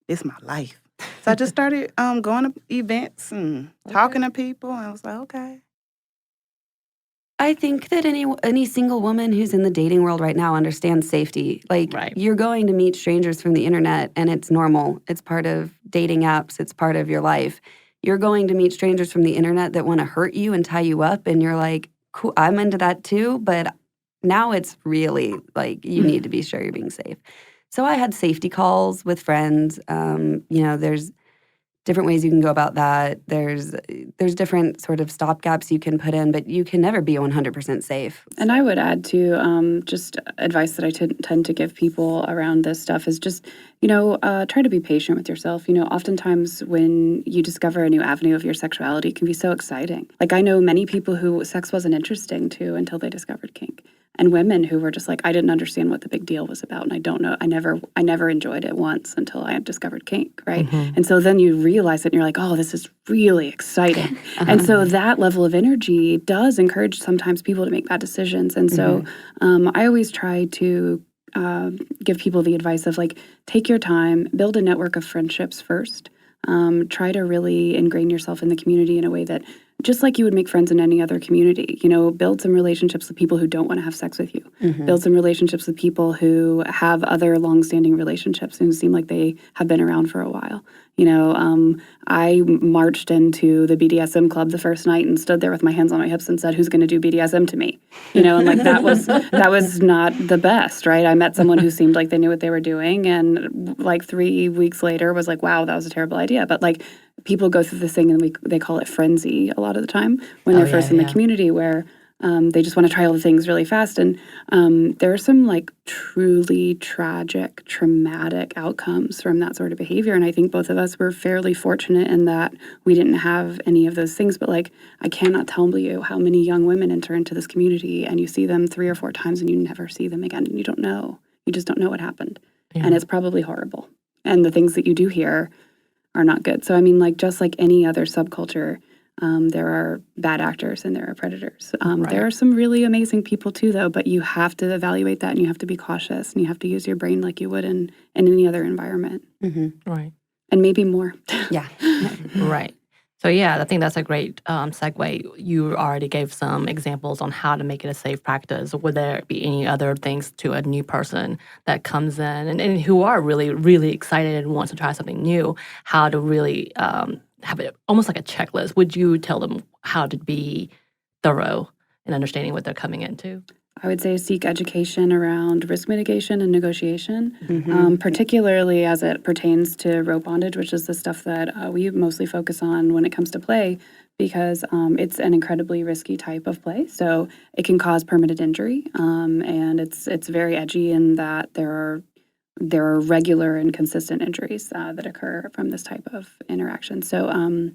Speaker 6: this is my life. So I just started going to events and talking to people. And I was like, okay.
Speaker 3: I think that any single woman who's in the dating world right now understands safety. Like, you're going to meet strangers from the internet, and it's normal. It's part of dating apps. It's part of your life. You're going to meet strangers from the internet that want to hurt you and tie you up, and you're like, cool, I'm into that too, but now it's really, like, you need to be sure you're being safe. So I had safety calls with friends. There's different ways you can go about that. There's different sort of stopgaps you can put in, but you can never be 100% safe.
Speaker 4: And I would add to just advice that I tend to give people around this stuff is just, try to be patient with yourself. Oftentimes when you discover a new avenue of your sexuality, it can be so exciting. Like, I know many people who sex wasn't interesting to until they discovered kink. And women who were just like, I didn't understand what the big deal was about, and I don't know, I never enjoyed it once until I discovered kink, right? And so then you realize it, and you're like, oh, this is really exciting. And so that level of energy does encourage sometimes people to make bad decisions. And so I always try to give people the advice of, like, take your time, build a network of friendships first. Try to really ingrain yourself in the community in a way that, just like you would make friends in any other community, build some relationships with people who don't want to have sex with you. Build some relationships with people who have other long-standing relationships and who seem like they have been around for a while. I marched into the BDSM club the first night and stood there with my hands on my hips and said, who's going to do BDSM to me? And like that was not the best, right? I met someone who seemed like they knew what they were doing, and like 3 weeks later was like, wow, that was a terrible idea. But like, people go through this thing and they call it frenzy a lot of the time when they're first in the community, where they just want to try all the things really fast. And there are some like truly tragic, traumatic outcomes from that sort of behavior. And I think both of us were fairly fortunate in that we didn't have any of those things. But like, I cannot tell you how many young women enter into this community and you see them 3 or 4 times and you never see them again. And you don't know. You just don't know what happened. Yeah. And it's probably horrible. And the things that you do hear are not good. So I mean, like, just like any other subculture, there are bad actors and there are predators. There are some really amazing people too, though, but you have to evaluate that and you have to be cautious and you have to use your brain like you would in any other environment.
Speaker 2: Right.
Speaker 4: And maybe more.
Speaker 3: Yeah.
Speaker 2: Right. So yeah, I think that's a great segue. You already gave some examples on how to make it a safe practice. Would there be any other things to a new person that comes in and who are really, really excited and wants to try something new, how to really have it almost like a checklist? Would you tell them how to be thorough and understanding what they're coming into?
Speaker 4: I would say seek education around risk mitigation and negotiation,
Speaker 3: Mm-hmm.
Speaker 4: particularly as it pertains to rope bondage, which is the stuff that we mostly focus on when it comes to play, because it's an incredibly risky type of play. So it can cause permanent injury, and it's very edgy in that there are regular and consistent injuries that occur from this type of interaction. So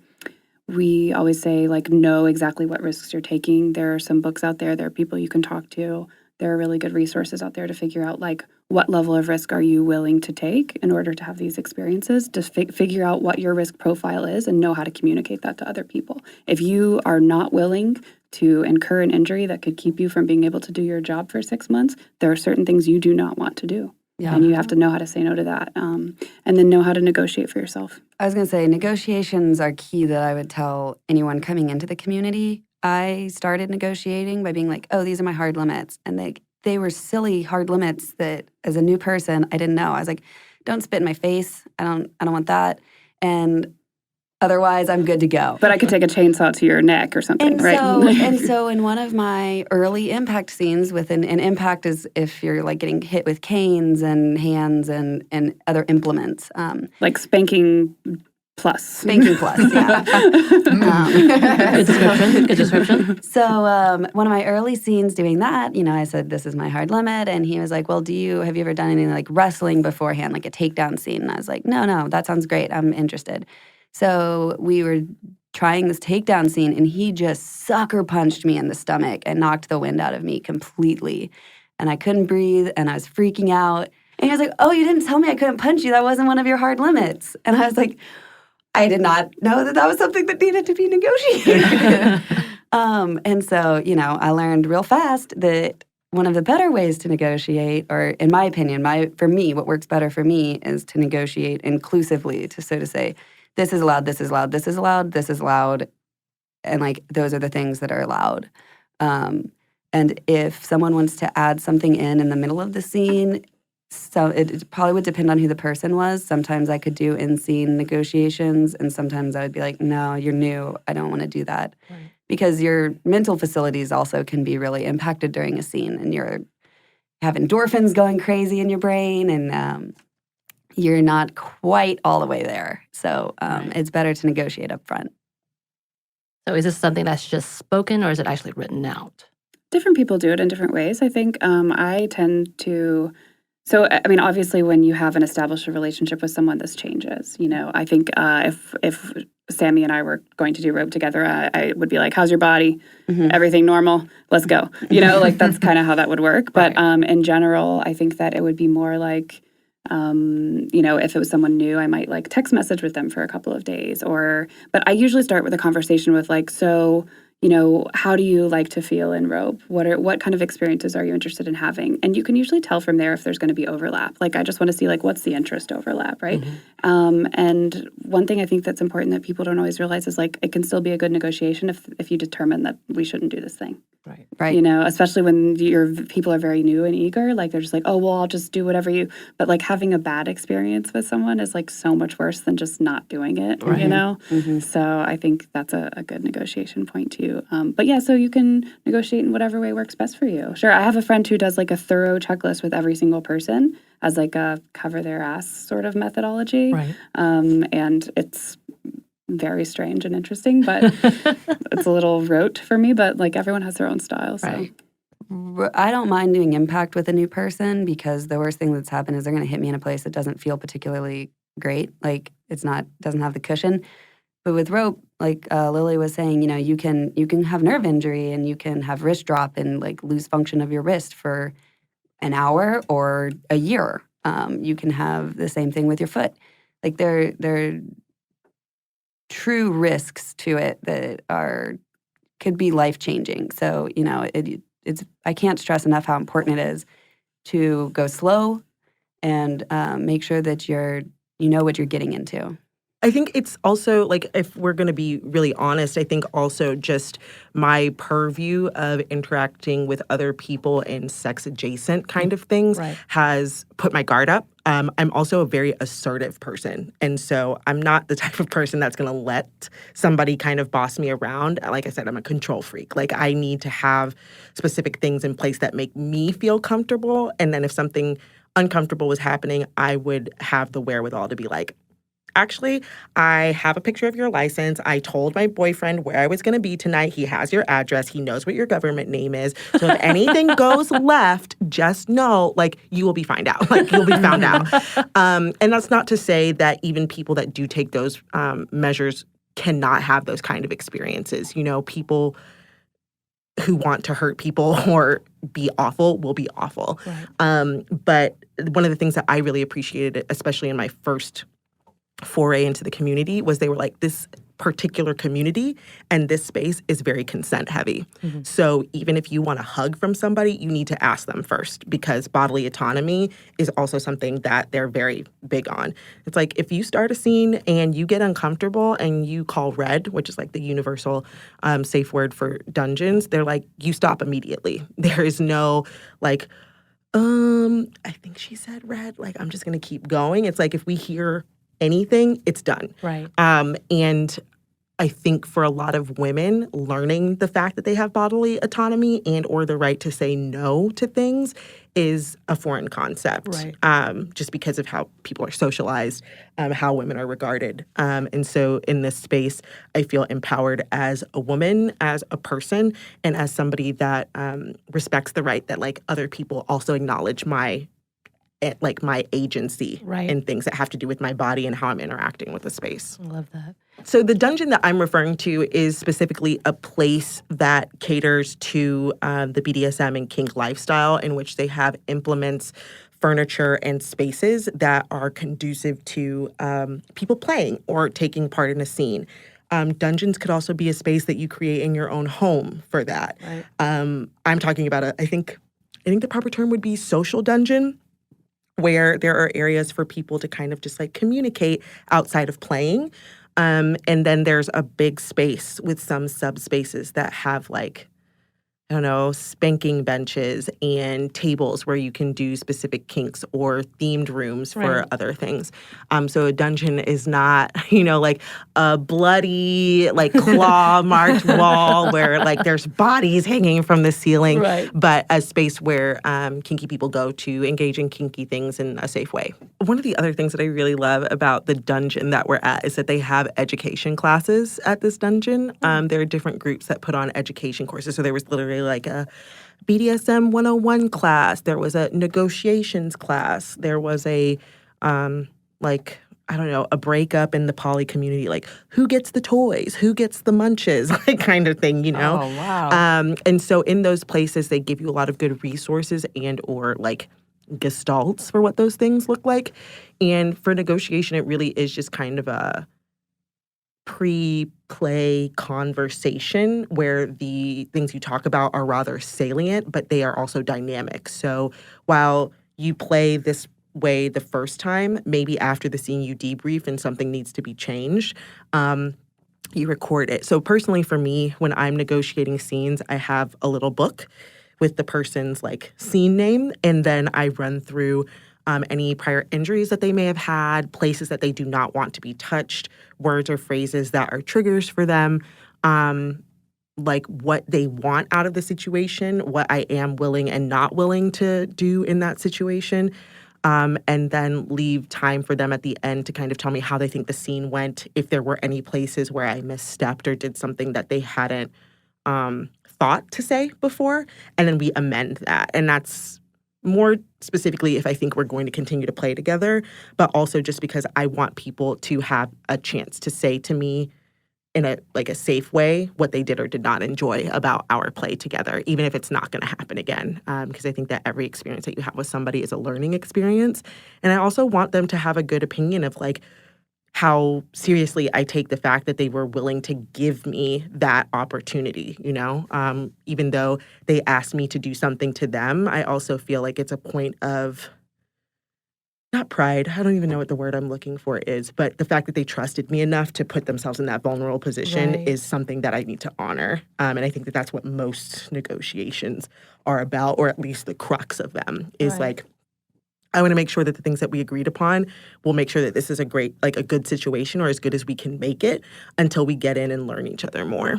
Speaker 4: we always say, like, know exactly what risks you're taking. There are some books out there. There are people you can talk to. There are really good resources out there to figure out, like, what level of risk are you willing to take in order to have these experiences. Just figure out what your risk profile is and know how to communicate that to other people. If you are not willing to incur an injury that could keep you from being able to do your job for 6 months, there are certain things you do not want to do.
Speaker 2: Yeah.
Speaker 4: And you have to know how to say no to that, and then know how to negotiate for yourself.
Speaker 3: I was going to say negotiations are key that I would tell anyone coming into the community. I started negotiating by being like, oh, these are my hard limits. And they were silly hard limits that as a new person, I didn't know. I was like, don't spit in my face. I don't want that. And otherwise, I'm good to go.
Speaker 4: But I could take a chainsaw to your neck or something,
Speaker 3: And
Speaker 4: right?
Speaker 3: so in one of my early impact scenes with an impact is if you're like getting hit with canes and hands and other implements.
Speaker 4: Like spanking plus.
Speaker 3: Spanking plus, yeah.
Speaker 2: Good description.
Speaker 3: So one of my early scenes doing that, I said, this is my hard limit. And he was like, well, have you ever done anything like wrestling beforehand, like a takedown scene? And I was like, no, that sounds great. I'm interested. So we were trying this takedown scene, and he just sucker punched me in the stomach and knocked the wind out of me completely. And I couldn't breathe, and I was freaking out. And he was like, oh, you didn't tell me I couldn't punch you. That wasn't one of your hard limits. And I was like, I did not know that was something that needed to be negotiated. And so, I learned real fast that one of the better ways to negotiate, or in my opinion, for me, what works better for me is to negotiate inclusively, to say, this is allowed, this is allowed, this is allowed, this is allowed, and like those are the things that are allowed. And if someone wants to add something in the middle of the scene, so it probably would depend on who the person was. Sometimes I could do in-scene negotiations, and sometimes I would be like, no, you're new, I don't want to do that.
Speaker 2: Right.
Speaker 3: Because your mental facilities also can be really impacted during a scene, and you have endorphins going crazy in your brain, and you're not quite all the way there. So it's better to negotiate up front.
Speaker 2: So is this something that's just spoken, or is it actually written out?
Speaker 4: Different people do it in different ways. I think I tend to... So, I mean, obviously, when you have an established relationship with someone, this changes. I think if Sammy and I were going to do rope together, I would be like, how's your body? Mm-hmm. Everything normal? Let's go. Like that's kind of how that would work. But in general, I think that it would be more like, if it was someone new, I might like text message with them for a couple of days. But I usually start with a conversation with like, so, how do you like to feel in rope? What kind of experiences are you interested in having? And you can usually tell from there if there's going to be overlap. Like, I just want to see like what's the interest overlap, right? Mm-hmm. And one thing I think that's important that people don't always realize is like it can still be a good negotiation if you determine that we shouldn't do this thing.
Speaker 2: Right.
Speaker 4: Especially when people are very new and eager, like they're just like, oh, well, I'll just do whatever you. But like having a bad experience with someone is like so much worse than just not doing it. Right. Mm-hmm. So I think that's a good negotiation point too. But yeah, so you can negotiate in whatever way works best for you. Sure, I have a friend who does like a thorough checklist with every single person as like a cover their ass sort of methodology.
Speaker 2: Right.
Speaker 4: And it's very strange and interesting, but it's a little rote for me, but like everyone has their own style. So.
Speaker 3: Right. I don't mind doing impact with a new person because the worst thing that's happened is they're going to hit me in a place that doesn't feel particularly great. Like doesn't have the cushion. But with rope, like Lily was saying, you can have nerve injury and you can have wrist drop and like lose function of your wrist for an hour or a year. You can have the same thing with your foot. Like there are true risks to it that could be life-changing. So, it's I can't stress enough how important it is to go slow and make sure that you know what you're getting into.
Speaker 5: I think it's also, like, if we're going to be really honest, I think also just my purview of interacting with other people in sex-adjacent kind of things has put my guard up. I'm also a very assertive person. And so I'm not the type of person that's going to let somebody kind of boss me around. Like I said, I'm a control freak. Like I need to have specific things in place that make me feel comfortable. And then if something uncomfortable was happening, I would have the wherewithal to be like, actually, I have a picture of your license. I told my boyfriend where I was going to be tonight. He has your address. He knows what your government name is. So if anything goes left, just know, like, you will be found out. Like, you'll be found out. And that's not to say that even people that do take those measures cannot have those kind of experiences. You know, people who want to hurt people or be awful will be awful.
Speaker 2: Right.
Speaker 5: But one of the things that I really appreciated, especially in my first foray into the community, was they were like, this particular community and this space is very consent heavy.
Speaker 2: Mm-hmm.
Speaker 5: So even if you want a hug from somebody, you need to ask them first, because bodily autonomy is also something that they're very big on. It's like, if you start a scene and you get uncomfortable and you call red, which is like the universal safe word for dungeons, they're like, you stop immediately. There is no like, I think she said red, like, I'm just gonna keep going. It's like, if we hear anything, it's done.
Speaker 2: Right.
Speaker 5: And I think for a lot of women, learning the fact that they have bodily autonomy and or the right to say no to things is a foreign concept.
Speaker 2: Right.
Speaker 5: Just because of how people are socialized, how women are regarded. And so in this space, I feel empowered as a woman, as a person, and as somebody that respects the right that like other people also acknowledge my agency
Speaker 2: Right.
Speaker 5: in things that have to do with my body and how I'm interacting with the space.
Speaker 2: I love that.
Speaker 5: So the dungeon that I'm referring to is specifically a place that caters to the BDSM and kink lifestyle, in which they have implements, furniture, and spaces that are conducive to people playing or taking part in a scene. Dungeons could also be a space that you create in your own home for that.
Speaker 2: Right.
Speaker 5: I'm talking about I think the proper term would be social dungeon, where there are areas for people to kind of just like communicate outside of playing. And then there's a big space with some subspaces that have like, I don't know, spanking benches and tables where you can do specific kinks, or themed rooms for
Speaker 2: Right.
Speaker 5: other things. So a dungeon is not, like a bloody, like claw marked wall where like there's bodies hanging from the ceiling,
Speaker 2: Right.
Speaker 5: but a space where kinky people go to engage in kinky things in a safe way. One of the other things that I really love about the dungeon that we're at is that they have education classes at this dungeon. There are different groups that put on education courses. So there was literally like a BDSM 101 class. There was a negotiations class. There was a, a breakup in the poly community, like who gets the toys, who gets the munches, like kind of thing,
Speaker 1: Oh, wow.
Speaker 5: And so in those places, they give you a lot of good resources and or like gestalts for what those things look like. And for negotiation, it really is just kind of a pre-play conversation where the things you talk about are rather salient, but they are also dynamic. So while you play this way the first time, maybe after the scene you debrief and something needs to be changed, you record it. So personally for me, when I'm negotiating scenes, I have a little book with the person's like scene name, and then I run through any prior injuries that they may have had, places that they do not want to be touched, words or phrases that are triggers for them, like what they want out of the situation, what I am willing and not willing to do in that situation, and then leave time for them at the end to kind of tell me how they think the scene went, if there were any places where I misstepped or did something that they hadn't thought to say before, and then we amend that. And that's more specifically if I think we're going to continue to play together, but also just because I want people to have a chance to say to me in a safe way what they did or did not enjoy about our play together, even if it's not going to happen again. Because I think that every experience that you have with somebody is a learning experience. And I also want them to have a good opinion of like how seriously I take the fact that they were willing to give me that opportunity, even though they asked me to do something to them. I also feel like it's a point of not pride. I don't even know what the word I'm looking for is, but the fact that they trusted me enough to put themselves in that vulnerable position
Speaker 2: Right.
Speaker 5: is something that I need to honor. And I think that that's what most negotiations are about, or at least the crux of them is
Speaker 2: Right.
Speaker 5: like, I want to make sure that the things that we agreed upon, we'll make sure that this is a good situation or as good as we can make it until we get in and learn each other more.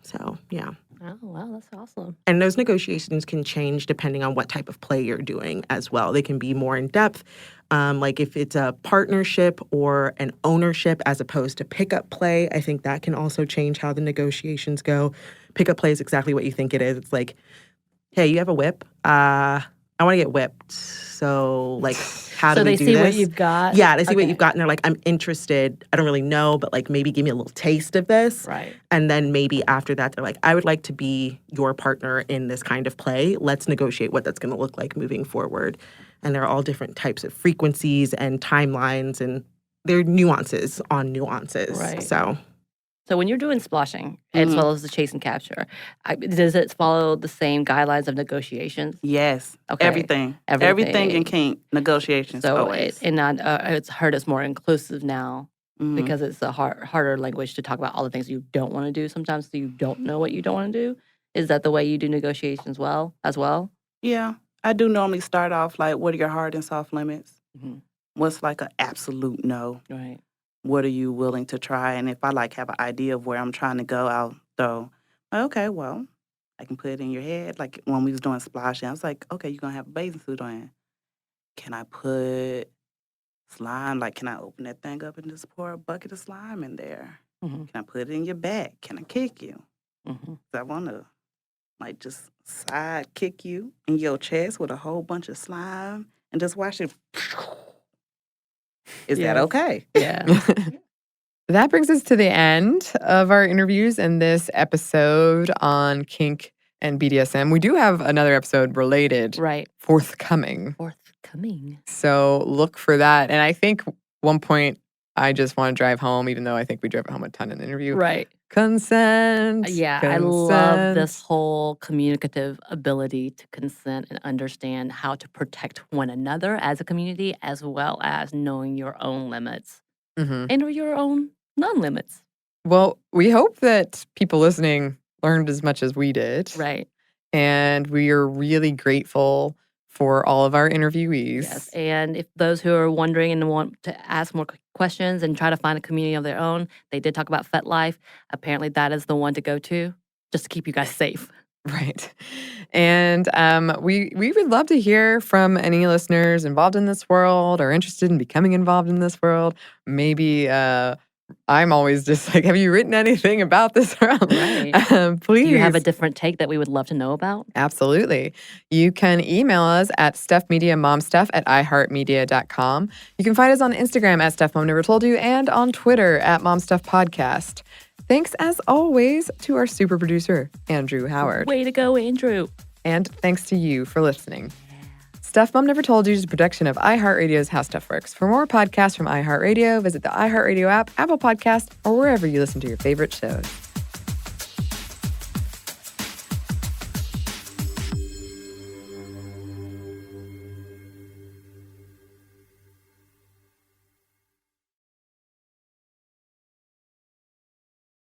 Speaker 5: So, yeah.
Speaker 2: Oh, wow, that's awesome.
Speaker 5: And those negotiations can change depending on what type of play you're doing as well. They can be more in depth, like if it's a partnership or an ownership as opposed to pickup play. I think that can also change how the negotiations go. Pickup play is exactly what you think it is. It's like, hey, you have a whip. I want to get whipped. So, like, how do we do this?
Speaker 2: So they see what you've got?
Speaker 5: Yeah, they see what you've got, and they're like, I'm interested. I don't really know, but, like, maybe give me a little taste of this.
Speaker 2: Right.
Speaker 5: And then maybe after that, they're like, I would like to be your partner in this kind of play. Let's negotiate what that's going to look like moving forward. And there are all different types of frequencies and timelines, and there are nuances on nuances.
Speaker 2: Right.
Speaker 5: So
Speaker 2: when you're doing splashing, as well as the chase and capture, does it follow the same guidelines of negotiations?
Speaker 6: Yes.
Speaker 2: Okay.
Speaker 6: Everything in kink negotiations.
Speaker 2: So
Speaker 6: always.
Speaker 2: it's heard it's more inclusive now because it's a harder language to talk about all the things you don't want to do. Sometimes you don't know what you don't want to do. Is that the way you do negotiations as well?
Speaker 6: Yeah. I do normally start off like, what are your hard and soft limits?
Speaker 2: Mm-hmm.
Speaker 6: What's like an absolute no?
Speaker 2: Right.
Speaker 6: What are you willing to try? And if I like have an idea of where I'm trying to go, I'll throw, okay, well, I can put it in your head. Like when we was doing splashing, I was like, okay, you're going to have a bathing suit on. Can I put slime? Like, can I open that thing up and just pour a bucket of slime in there?
Speaker 2: Mm-hmm.
Speaker 6: Can I put it in your back? Can I kick you?
Speaker 2: Mm-hmm.
Speaker 6: I want to like just side kick you in your chest with a whole bunch of slime and just watch it. Is that okay?
Speaker 2: Yeah.
Speaker 1: That brings us to the end of our interviews in this episode on kink and BDSM. We do have another episode related, forthcoming. So look for that. And I think one point I just want to drive home, even though I think we drove it home a ton in the interview.
Speaker 2: Right.
Speaker 1: Consent.
Speaker 2: Yeah,
Speaker 1: consent.
Speaker 2: I love this whole communicative ability to consent and understand how to protect one another as a community, as well as knowing your own limits and your own non-limits.
Speaker 1: Well, we hope that people listening learned as much as we did.
Speaker 2: Right.
Speaker 1: And we are really grateful for all of our interviewees.
Speaker 2: Yes, and if those who are wondering and want to ask more questions and try to find a community of their own, they did talk about FetLife. Apparently that is the one to go to, just to keep you guys safe.
Speaker 1: Right. And we would love to hear from any listeners involved in this world or interested in becoming involved in this world. Maybe I'm always just like, have you written anything about this world?
Speaker 2: Right.
Speaker 1: Please.
Speaker 2: Do you have a different take that we would love to know about?
Speaker 1: Absolutely. You can email us at stuffmediamomstuff@iheartmedia.com. You can find us on Instagram at StuffMomNeverToldYou and on Twitter at MomStuffPodcast. Thanks, as always, to our super producer, Andrew Howard.
Speaker 2: Way to go, Andrew.
Speaker 1: And thanks to you for listening. Stuff Mom Never Told You is a production of iHeartRadio's How Stuff Works. For more podcasts from iHeartRadio, visit the iHeartRadio app, Apple Podcast, or wherever you listen to your favorite shows.